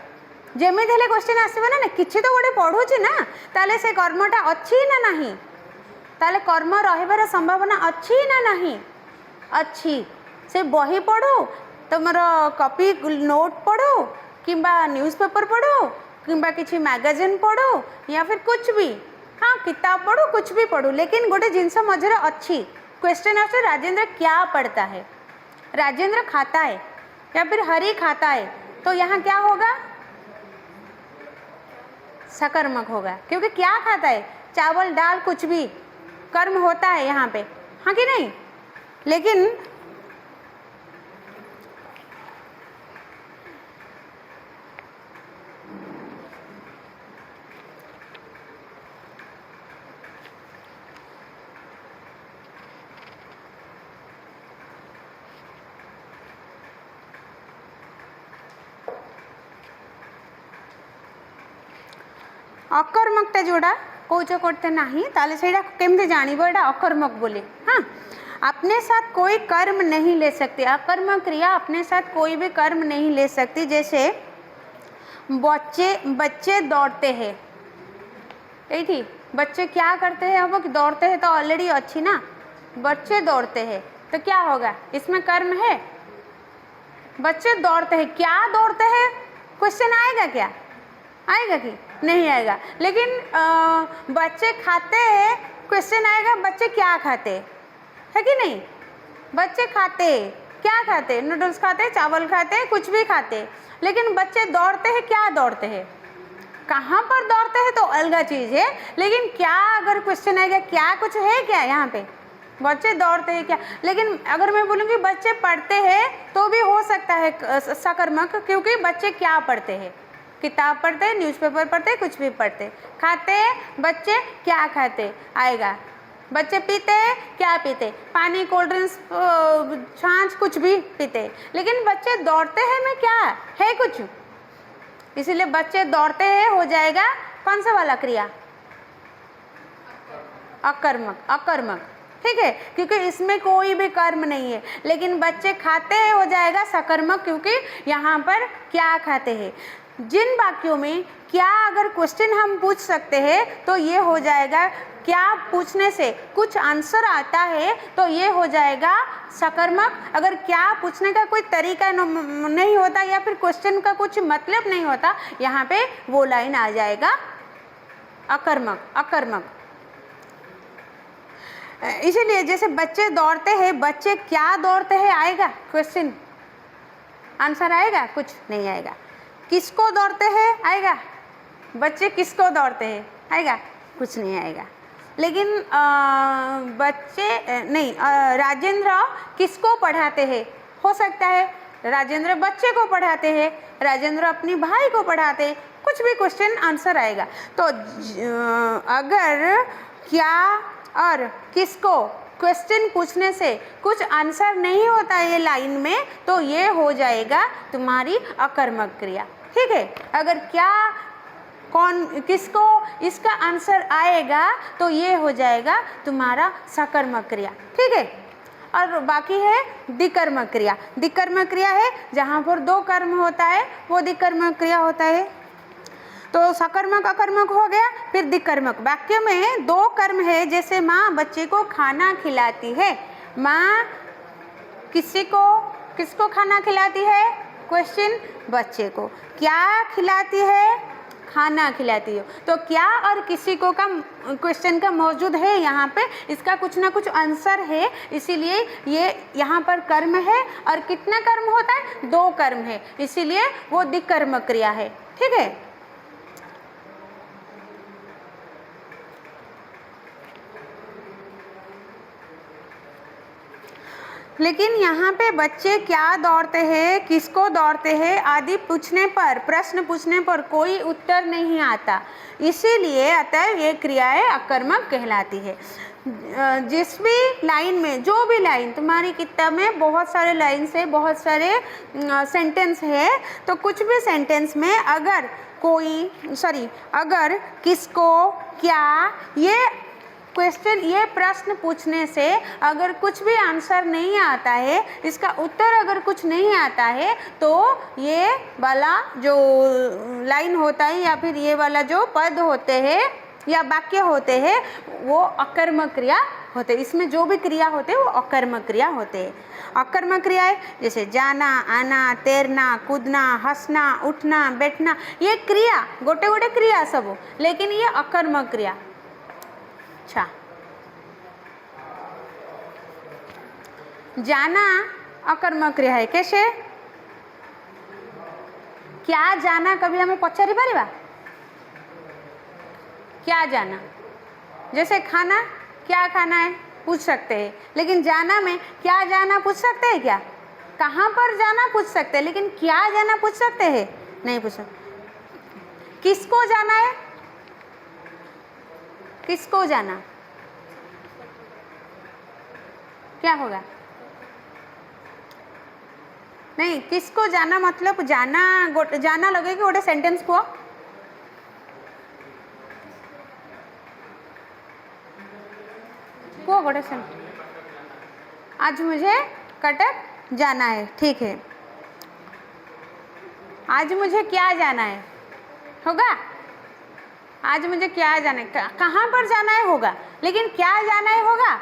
जमी हेले क्वेश्चन आसो ना, किसी तो गोटे पढ़ुची ना, ताले से कर्मटा अच्छी ना नहीं, ताले कर्म रहिबार संभावना अच्छी ना नहीं? अच्छी। से बही पढ़ू, तुमर कॉपी नोट पढ़ू, किंबा न्यूज़पेपर पढ़ू, किंबा किसी मैगजीन पढ़ू, या फिर कुछ भी, हाँ किताब पढ़ू, कुछ भी पढ़ू, लेकिन गोटे जिनस मझे अच्छी क्वेश्चन आस, राजेंद्र क्या पढ़ता है? राजेंद्र खाता है या फिर हरि खाता है, तो यहाँ क्या होगा? सकर्मक होगा, क्योंकि क्या खाता है? चावल, दाल, कुछ भी, कर्म होता है यहाँ पे, हाँ कि नहीं? लेकिन अकर्मकटा जोड़ा कौच करते नहीं, ताले से केमती जानबो एटा अकर्मक बोली। हाँ, अपने साथ कोई कर्म नहीं ले सकती, अकर्मक क्रिया अपने साथ कोई भी कर्म नहीं ले सकती। जैसे बच्चे दौड़ते हैं, यही बच्चे क्या करते हैं? अब दौड़ते हैं तो ऑलरेडी अच्छी ना, बच्चे दौड़ते हैं तो क्या होगा? इसमें कर्म है। बच्चे दौड़ते हैं, क्या दौड़ते हैं? क्वेश्चन आएगा क्या? आएगा कि नहीं आएगा? लेकिन बच्चे खाते हैं, क्वेश्चन आएगा बच्चे क्या खाते है कि नहीं? बच्चे खाते, क्या खाते? नूडल्स खाते, चावल खाते, कुछ भी खाते, लेकिन बच्चे दौड़ते हैं, क्या दौड़ते हैं? कहाँ पर दौड़ते हैं तो अलग चीज़ है, लेकिन क्या अगर क्वेश्चन आएगा क्या कुछ है क्या यहाँ पे? बच्चे दौड़ते हैं क्या, लेकिन अगर मैं बोलूँगी बच्चे पढ़ते हैं तो भी हो सकता है सकर्मक, क्योंकि बच्चे क्या पढ़ते हैं, किताब पढ़ते हैं, न्यूज़पेपर पढ़ते हैं, कुछ भी पढ़ते हैं। खाते हैं बच्चे, क्या खाते आएगा। बच्चे पीते हैं, क्या पीते, पानी, कोल्ड ड्रिंक्स, छाछ, कुछ भी पीते। लेकिन बच्चे दौड़ते हैं में क्या है कुछ, इसीलिए बच्चे दौड़ते हैं हो जाएगा कौन सा वाला क्रिया, अकर्मक, अकर्मक, ठीक है, क्योंकि इसमें कोई भी कर्म नहीं है। लेकिन बच्चे खाते हैं हो जाएगा सकर्मक, क्योंकि यहाँ पर क्या खाते हैं। जिन वाक्यों में क्या अगर क्वेश्चन हम पूछ सकते हैं तो ये हो जाएगा, क्या पूछने से कुछ आंसर आता है तो ये हो जाएगा सकर्मक। अगर क्या पूछने का कोई तरीका नहीं होता या फिर क्वेश्चन का कुछ मतलब नहीं होता, यहाँ पे वो लाइन आ जाएगा अकर्मक, अकर्मक। इसीलिए जैसे बच्चे दौड़ते हैं, बच्चे क्या दौड़ते हैं आएगा क्वेश्चन, आंसर आएगा, कुछ नहीं आएगा। किसको दौड़ते हैं आएगा, बच्चे किसको दौड़ते हैं आएगा, कुछ नहीं आएगा। लेकिन बच्चे नहीं, राजेंद्र किसको पढ़ाते हैं, हो सकता है राजेंद्र बच्चे को पढ़ाते हैं, राजेंद्र अपनी भाई को पढ़ाते हैं, कुछ भी क्वेश्चन आंसर आएगा। तो अगर क्या और किसको क्वेश्चन पूछने से कुछ आंसर नहीं होता है ये लाइन में, तो ये हो जाएगा तुम्हारी अकर्मक क्रिया, ठीक है। अगर क्या, कौन, किसको, इसका आंसर आएगा तो ये हो जाएगा तुम्हारा सकर्मक क्रिया, ठीक है। और बाकी है दिकर्मक क्रिया। दिकर्मक क्रिया है जहाँ पर दो कर्म होता है, वो दिकर्मक क्रिया होता है। तो सकर्मक अकर्मक हो गया, फिर दिकर्मक। वाक्य में दो कर्म है, जैसे माँ बच्चे को खाना खिलाती है, माँ किसको खाना खिलाती है, क्वेश्चन, बच्चे को। क्या खिलाती है, खाना खिलाती हो। तो क्या और किसी को का क्वेश्चन का मौजूद है यहाँ पे, इसका कुछ ना कुछ आंसर है, इसीलिए ये यहाँ पर कर्म है। और कितना कर्म होता है, दो कर्म है, इसीलिए वो दिकर्मक क्रिया है, ठीक है। लेकिन यहाँ पे बच्चे क्या दौड़ते हैं, किसको दौड़ते हैं आदि पूछने पर, प्रश्न पूछने पर कोई उत्तर नहीं आता, इसीलिए अतः ये क्रियाएं अकर्मक कहलाती है। जिस भी लाइन में, जो भी लाइन तुम्हारी किताब में बहुत सारे लाइन से, बहुत सारे सेंटेंस है, तो कुछ भी सेंटेंस में अगर अगर किसको, क्या, ये क्वेश्चन, ये प्रश्न पूछने से अगर कुछ भी आंसर नहीं आता है, इसका उत्तर अगर कुछ नहीं आता है, तो ये वाला जो लाइन होता है या फिर ये वाला जो पद होते हैं या वाक्य होते हैं, वो अकर्मक क्रिया होते हैं। इसमें जो भी क्रिया होते हैं वो अकर्मक क्रिया होते हैं। अकर्मक क्रियाएं जैसे जाना, आना, तैरना, कूदना, हंसना, उठना, बैठना, ये क्रिया गोटे गोटे क्रिया सब, लेकिन ये अकर्मक क्रिया। अच्छा, जाना अकर्मक क्रिया है, कैसे, क्या जाना कभी हमें पचारि पारिबा, क्या जाना, जैसे खाना, क्या खाना है पूछ सकते हैं, लेकिन जाना में क्या जाना पूछ सकते हैं क्या, कहाँ पर जाना पूछ सकते हैं, लेकिन क्या जाना पूछ सकते हैं नहीं पूछ सकते। किसको जाना है, किसको जाना, क्या होगा, नहीं, किसको जाना मतलब जाना लगे कि गोटे सेंटेंस को गोटे सेंटेंस, आज मुझे कटक जाना है, ठीक है। आज मुझे क्या जाना है होगा, आज मुझे क्या जाना है, कहाँ पर जाना है होगा, लेकिन क्या जाना है होगा,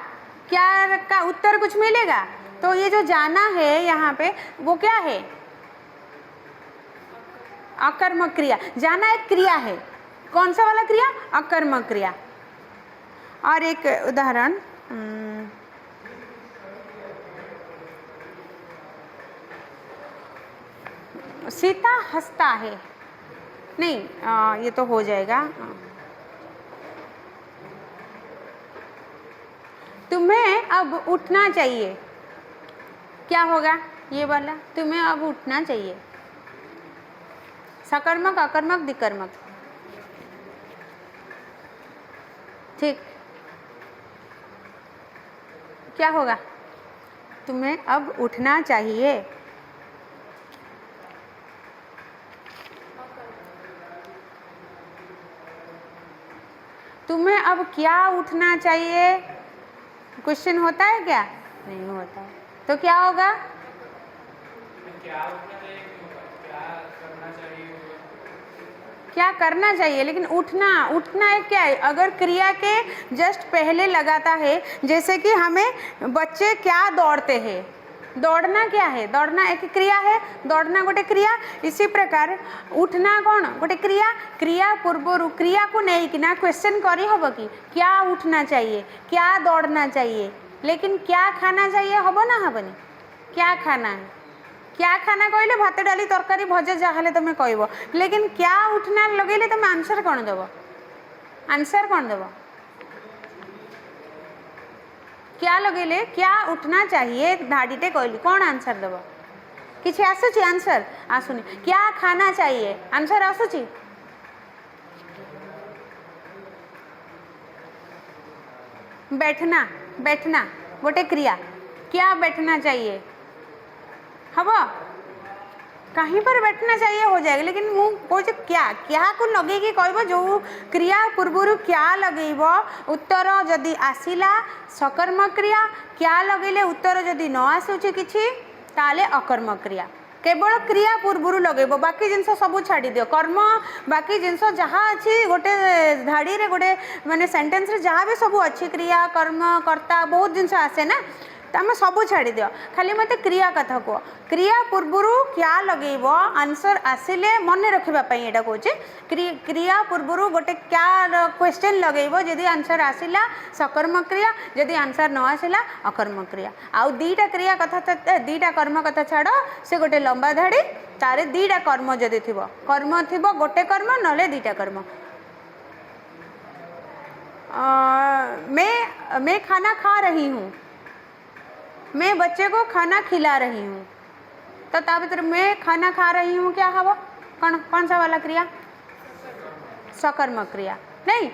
क्या का उत्तर कुछ मिलेगा। तो ये जो जाना है यहाँ पे वो क्या है, अकर्मक क्रिया। जाना एक क्रिया है, कौन सा वाला क्रिया, अकर्मक क्रिया। और एक उदाहरण, सीता हंसता है, नहीं ये तो हो जाएगा। तुम्हें अब उठना चाहिए, क्या होगा ये वाला, तुम्हें अब उठना चाहिए। सकर्मक, अकर्मक, दिकर्मक, ठीक, क्या होगा, तुम्हें अब उठना चाहिए। तुम्हें अब क्या उठना चाहिए, क्वेश्चन होता है क्या, नहीं होता है, तो क्या होगा, क्या उठना चाहिए, क्या करना चाहिए, क्या करना चाहिए, लेकिन उठना, उठना है क्या है, अगर क्रिया के जस्ट पहले लगाता है, जैसे कि हमें बच्चे क्या दौड़ते हैं, दौड़ना क्या है, दौड़ना एक क्रिया है, दौड़ना गोटे क्रिया, इसी प्रकार उठना कौन गोटे क्रिया, क्रिया पूर्व क्रिया को नहीं कि ना क्वेश्चन करी हम कि क्या उठना चाहिए, क्या दौड़ना चाहिए, लेकिन क्या खाना चाहिए, हम ना हेनी, क्या खाना है, क्या खाना कहले भात डाली तरकारी भजा जहाँ तुम कह, लेकिन क्या उठना लगे तुम आंसर कौन देव, आंसर कौन देव, क्या लगेले क्या उठना चाहिए धाड़ीटे कहली कौन आंसर देव, किसी आसुची आंसर आसुनी, क्या खाना चाहिए आंसर आसुची, बैठना, बैठना गोटे क्रिया, क्या बैठना चाहिए, हम कहीं पर बैठना चाहिए हो जाएगा, लेकिन मु कहे क्या, क्या को लगे कह जो क्रिया पूर्व क्या लगेब, उत्तर जदि आसिला सकर्म क्रिया, क्या लगेले उत्तर जदि न आसूची किछि ताले अकर्म क्रिया, केवल क्रिया पूर्व लगेब, बाकी जिनस सब छाड़ी दियो, कर्म बाकी जिनस जहाँ अच्छी गोटे धाड़ी रे गोटे माने सेंटेंस रे जहाँ भी सब अच्छी क्रिया कर्म कर्ता बहुत जिनस आसे ना, तमें सब छाड़ी दियो, खाली मत क्रिया कथा कह, क्रिया पूर्व क्या लगेब आंसर आसिले मन रखापी यहाँ कहे, क्रिया पूर्व गोटे क्या क्वेश्चन लगेब, जदि आंसर आसिला सकर्म क्रिया, जदि आंसर न आसिला अकर्म क्रिया, आउ दीटा क्रिया कथा दीटा कर्म कथा छाड़, से गोटे लंबा धाड़ी तारे दीटा कर्म जदि थी, कर्म थी गोटे कर्म ना दीटा कर्म, मैं खाना खा रही हूँ, मैं बच्चे को खाना खिला रही हूँ, तो ता भीतर मैं खाना खा रही हूँ क्या हवा, कौन कौन सा वाला क्रिया, सकर्म क्रिया, नहीं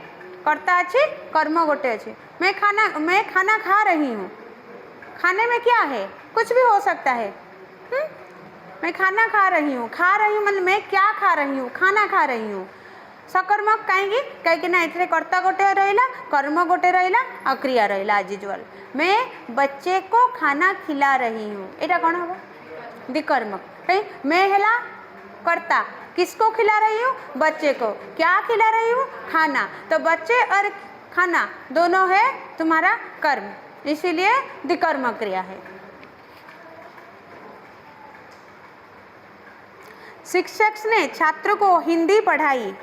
कर्ता अच्छी कर्म गोटे अच्छी, मैं खाना खा रही हूँ, खाने में क्या है कुछ भी हो सकता है, मैं खाना खा रही हूँ मतलब मैं क्या खा रही हूँ, खाना खा रही हूँ, सकर्मक कहीं कहीं ना ये कर्ता गोटे रहा कर्म गोटे रहा और क्रिया रहा एज यूजुअल, मैं बच्चे को खाना खिला रही हूँ, यहाँ कौन हम दिकर्मक, कहीं मैं है कर्ता, किसको खिला रही हूँ, बच्चे को, क्या खिला रही हूँ, खाना, तो बच्चे और खाना दोनों है तुम्हारा कर्म, इसीलिए दिकर्म क्रिया है। शिक्षक ने छात्र को हिंदी पढ़ाई,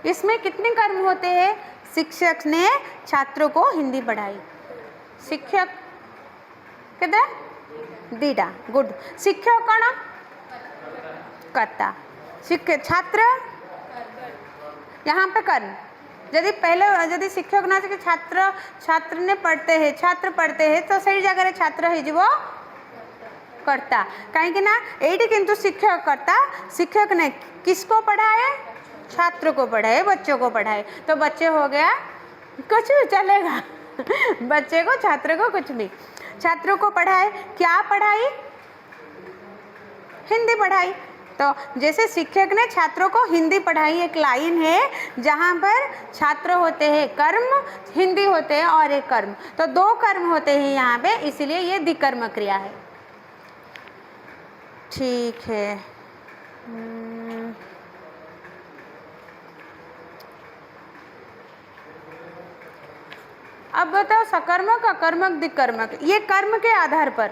इसमें कितने कर्म होते हैं, शिक्षक ने छात्रों को हिंदी पढ़ाई, शिक्षक कितना दीटा गुड, शिक्षक कौन कर्ता, छात्र यहाँ पे कर्म, यदि पहले यदि शिक्षक ना कि छात्र छात्र ने पढ़ते हैं, छात्र पढ़ते हैं तो सही जगह छात्र हो कर्ता, कहीं ना ये किंतु शिक्षक कर्ता, शिक्षक ने किसको पढ़ाए, छात्र को पढ़ाए, बच्चों को पढ़ाए, तो बच्चे हो गया कुछ भी चलेगा बच्चे को छात्र को कुछ भी, छात्रों को पढ़ाए, क्या पढ़ाई, हिंदी पढ़ाई, तो जैसे शिक्षक ने छात्रों को हिंदी पढ़ाई, एक लाइन है जहाँ पर छात्र होते हैं कर्म, हिंदी होते हैं और एक कर्म, तो दो कर्म होते हैं यहाँ पे, इसीलिए ये द्विकर्म क्रिया है। ठीक है, अब बताओ सकर्मक अकर्मक दिकर्मक, ये कर्म के आधार पर,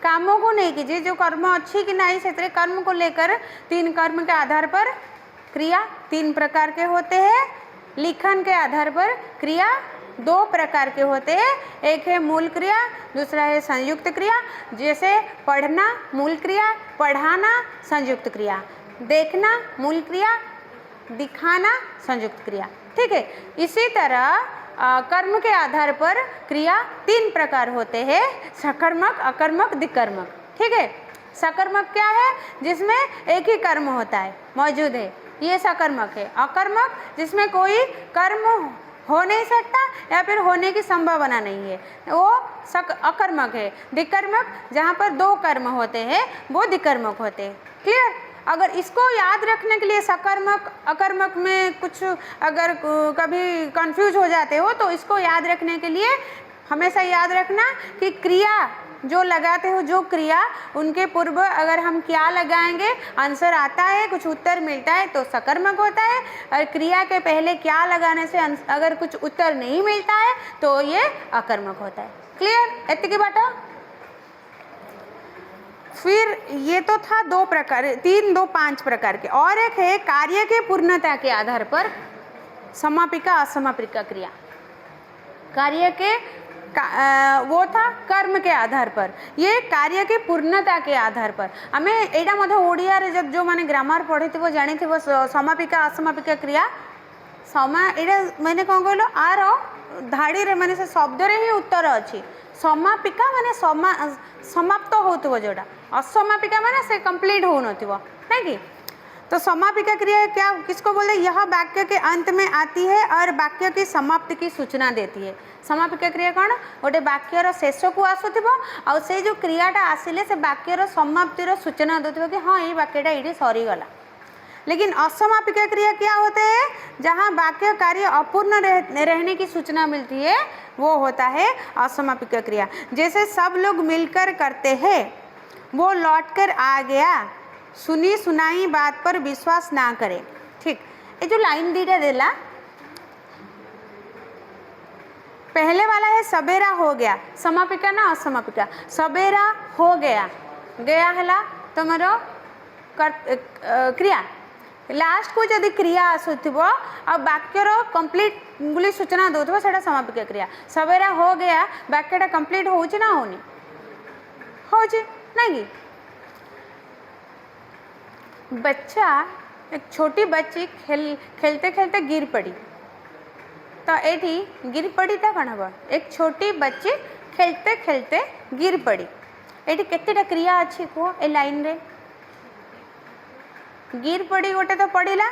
कामों को नहीं कीजिए, जो कर्म अच्छी कि नहीं से कर्म को लेकर तीन कर्म के आधार पर क्रिया तीन प्रकार के होते हैं, लिखन के आधार पर क्रिया दो प्रकार के होते हैं, एक है मूल क्रिया, दूसरा है संयुक्त क्रिया, जैसे पढ़ना मूल क्रिया, पढ़ाना संयुक्त क्रिया, देखना मूल क्रिया, दिखाना संयुक्त क्रिया, ठीक है। इसी तरह कर्म के आधार पर क्रिया 3 प्रकार होते हैं, सकर्मक, अकर्मक, दिक्कर्मक। ठीक है, सकर्मक क्या है? जिसमें एक ही कर्म होता है, मौजूद है, ये सकर्मक है। अकर्मक जिसमें कोई कर्म हो नहीं सकता या फिर होने की संभावना नहीं है, वो अकर्मक है। दिक्कर्मक जहाँ पर 2 कर्म होते हैं वो दिक्कर्मक होते हैं। क्लियर? अगर इसको याद रखने के लिए सकर्मक अकर्मक में कुछ अगर कभी कंफ्यूज हो जाते हो तो इसको याद रखने के लिए हमेशा याद रखना कि क्रिया जो लगाते हो, जो क्रिया, उनके पूर्व अगर हम क्या लगाएंगे, आंसर आता है, कुछ उत्तर मिलता है तो सकर्मक होता है, और क्रिया के पहले क्या लगाने से अगर कुछ उत्तर नहीं मिलता है तो ये अकर्मक होता है। क्लियर? एतिकी बाटा। फिर ये तो था 2 प्रकार, 3, 2, 5 प्रकार के। और एक है कार्य के पूर्णता के आधार पर समापिका असमापिका क्रिया। कार्य के वो था कर्म के आधार पर, ये कार्य के पूर्णता के आधार पर। आम यहाँ मध्य ओडिया रे जब जो मैंने ग्रामर पढ़ी थी जानी थी समापिका असमापिका क्रिया यहाँ मैंने कौन कहल आर धाड़ी रे मैंने से शब्द रे ही उत्तर अच्छी। समापिका माने समाप्त होतुव, जोड़ा असमापिका माने से कंप्लीट हो नथिव, नहीं कि? तो समापिका क्रिया क्या, किसको बोलते? यह वाक्य के अंत में आती है और वाक्य की समाप्ति की सूचना देती है। समापिका क्रिया कौन? गोटे वाक्यर शेष को आसुथिब आ से जो क्रियाटा आसिले से वाक्यर समाप्तिर सूचना देथिब कि हाँ ये वाक्यटा ये सरीगला। लेकिन असमापिका क्रिया क्या होते हैं? जहाँ वाक्य कार्य अपूर्ण रहने की सूचना मिलती है वो होता है असमापिका क्रिया। जैसे सब लोग मिलकर करते हैं, वो लौटकर आ गया, सुनी सुनाई बात पर विश्वास ना करें। ठीक, ये जो लाइन दीटा देला, पहले वाला है सबेरा हो गया, समापिका ना असमापिका? सबेरा हो गया, गया है तुमर क्रिया। लास्ट को जदि क्रिया आसुथिब आ वाक्यर कंप्लीट बोली सूचना दौथो से समापिका क्रिया। सबेरा हो गया वाक्यटा कंप्लीट होची ना होनी? होची, नहीं? बच्चा, एक छोटी बच्ची खेलते खेलते गिर पड़ी, तो एठी गिर पड़ी तो कौन हम? एक छोटी बच्ची खेलते खेलते गिर पड़ी, एठी केतेटा क्रिया अच्छी कह ए लाइन रे? गिर पड़ी गोटे तो पड़िला,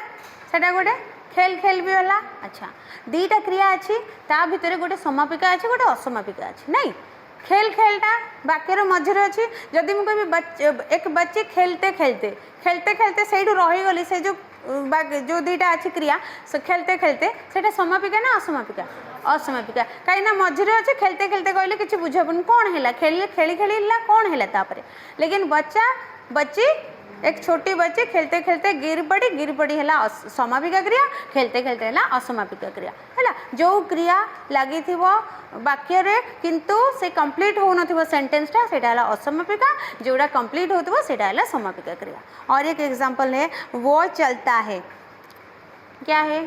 सेटा गोटे खेल खेल भी होला। अच्छा, 2टा क्रिया अच्छी, ता भितर गोटे समापिका अच्छी, गोटे असमापिका अच्छी, नहीं? खेल खेलटा वाक्यर मझे अच्छी। जदि मुझे कह एक बच्ची खेलते खेलते खेलते खेलते से रहीगली, से जो 2टा अच्छी क्रिया से खेलते खेलते से समापिका ना असमापिका? असमापिका। कहीं मझे अच्छे खेलते खेलते कहले कि बुझेबन कौन है, खेल खेली खेली कौन है तापर। लेकिन बच्ची एक छोटी बच्ची खेलते खेलते गिर पड़ी है समापिका क्रिया, खेलते खेलते है असमापिका क्रिया है। जो क्रिया लगी थी वाक्य रे किंतु से कंप्लीट हो नथिबो सेंटेंसटा, सेटा है असमापिका, जोड़ा कंप्लीट होथिबो सेटा है समापिका क्रिया। और एक एग्जांपल है वो चलता है, क्या है?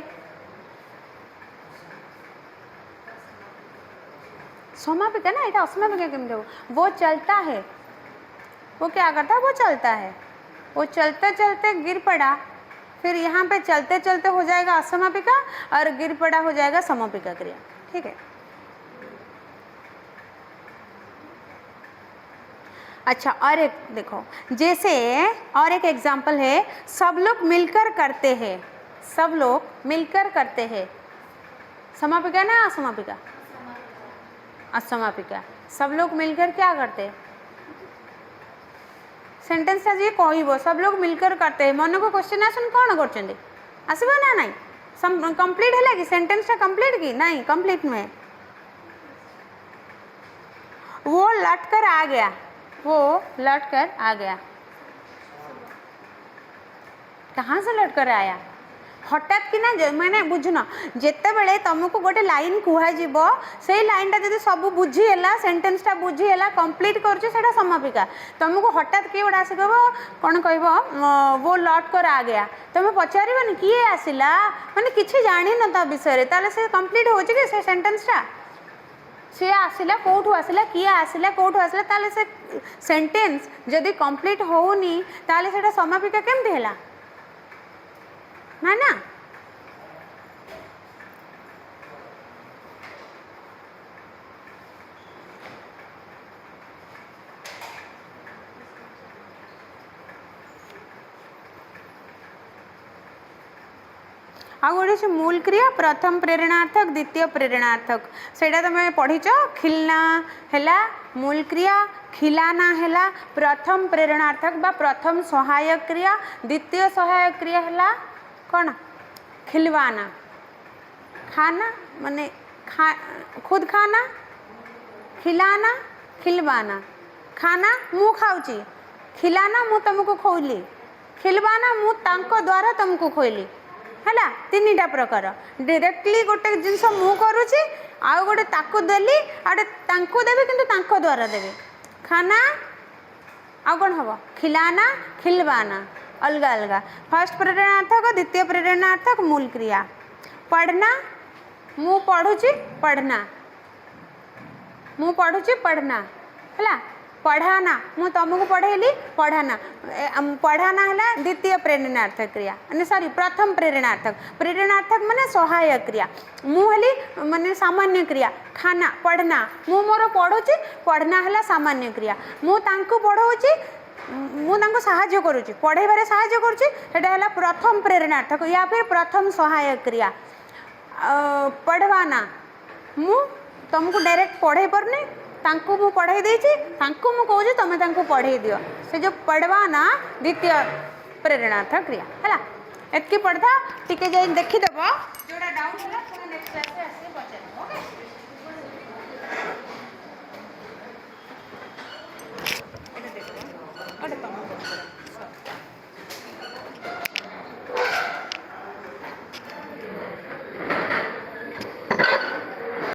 समापिका ना, এটা असमापिका केमते हो? वो चलता है, वो क्या करता है? वो चलता है, वो चलते चलते गिर पड़ा, फिर यहाँ पे चलते चलते हो जाएगा असमापिका और गिर पड़ा हो जाएगा समापिका क्रिया। ठीक है, अच्छा और एक देखो, जैसे और एक एग्जाम्पल है सब लोग मिलकर करते हैं, सब लोग मिलकर करते हैं, समापिका ना असमापिका? असमापिका। सब लोग मिलकर क्या करते हैं? सेंटेंस आज ये कहब सब लोग मिलकर करते हैं, मन को क्वेश्चन आसन कौन कर आसब ना नहीं? कंप्लीट है कि सेंटेंसटा कंप्लीट कि नहीं? कंप्लीट नुहे। वो लट कर आ गया, वो लट कर आ गया, कहाँ से लट कर आया? हठात कि ना मैंने बुझुन जिते बड़े तुमको गोटे लाइन कहब से लाइनटा जब सब बुझीगला सेंटेंसटा बुझीगला कंप्लीट करुचे सेटा समापिका। तुमको हठात किए गोटे आस कह कौन कह वो लट कर आ गया, तुम पचार किए आसला माने किसी जान न विषय ताले से कंप्लीट हो से सेंटेंसटा? सी आसला कौटू आसला, किए आसला, कौटू आसला, ताले से सेंटेंस जदि कंप्लीट होनी ताले सेटा समापिका केमती है ना? आ गोटे मूल क्रिया प्रथम प्रेरणार्थक द्वितीय प्रेरणार्थक सेटा तुम पढ़ीच खिलना हैला मूल क्रिया खिलाना हैला प्रथम प्रेरणार्थक बा प्रथम सहायक क्रिया द्वितीय सहायक क्रिया हैला कौन खिलवाना खाना माने खुद खाना खिलाना खिलवाना खाना मु खाऊची खिलाना मु तुमको खोइली खिलवाना मु तांको द्वारा तुमको खोइली हैला तीनटा प्रकार डायरेक्टली गोटे जिनस मु करूची आ गोटे ताकू देली आडे तांको देबे किंतु तांको द्वारा देबे खाना आ कौन हम खिलाना खिलवाना अलग अलग फर्स्ट प्रेरणार्थक द्वितीय प्रेरणार्थक मूल क्रिया पढ़ना मु पढ़ुची पढ़ना मु पढ़ुची पढ़ना हैला पढ़ाना मु तुमको पढ़ेली पढ़ाना पढ़ाना है द्वितीय प्रेरणार्थक क्रिया सॉरी प्रथम प्रेरणार्थक माने सहायक क्रिया मु हली माने सामान्य क्रिया खाना पढ़ना मु मोर पढ़ुची पढ़ना है सामान्य क्रिया मु तांको पढ़ाऊची मु तांको सहाय्य करूची पढ़ेबारे सहाय्य करूची सेटा है प्रथम प्रेरणार्थक या फिर प्रथम सहायक क्रिया पढ़वाना मु तुमको डायरेक्ट पढ़े परनी तांको मु पढ़ाई देछि तांको मु कहूँ तुम तांको पढ़ाई दियो से जो पढ़वाना द्वितीय प्रेरणार्थक क्रिया है एतकी पढ़ता टिके जाई देखिदेव जोड़ा डाउट है नेक्स्ट क्लास रे आसी पचार ओके।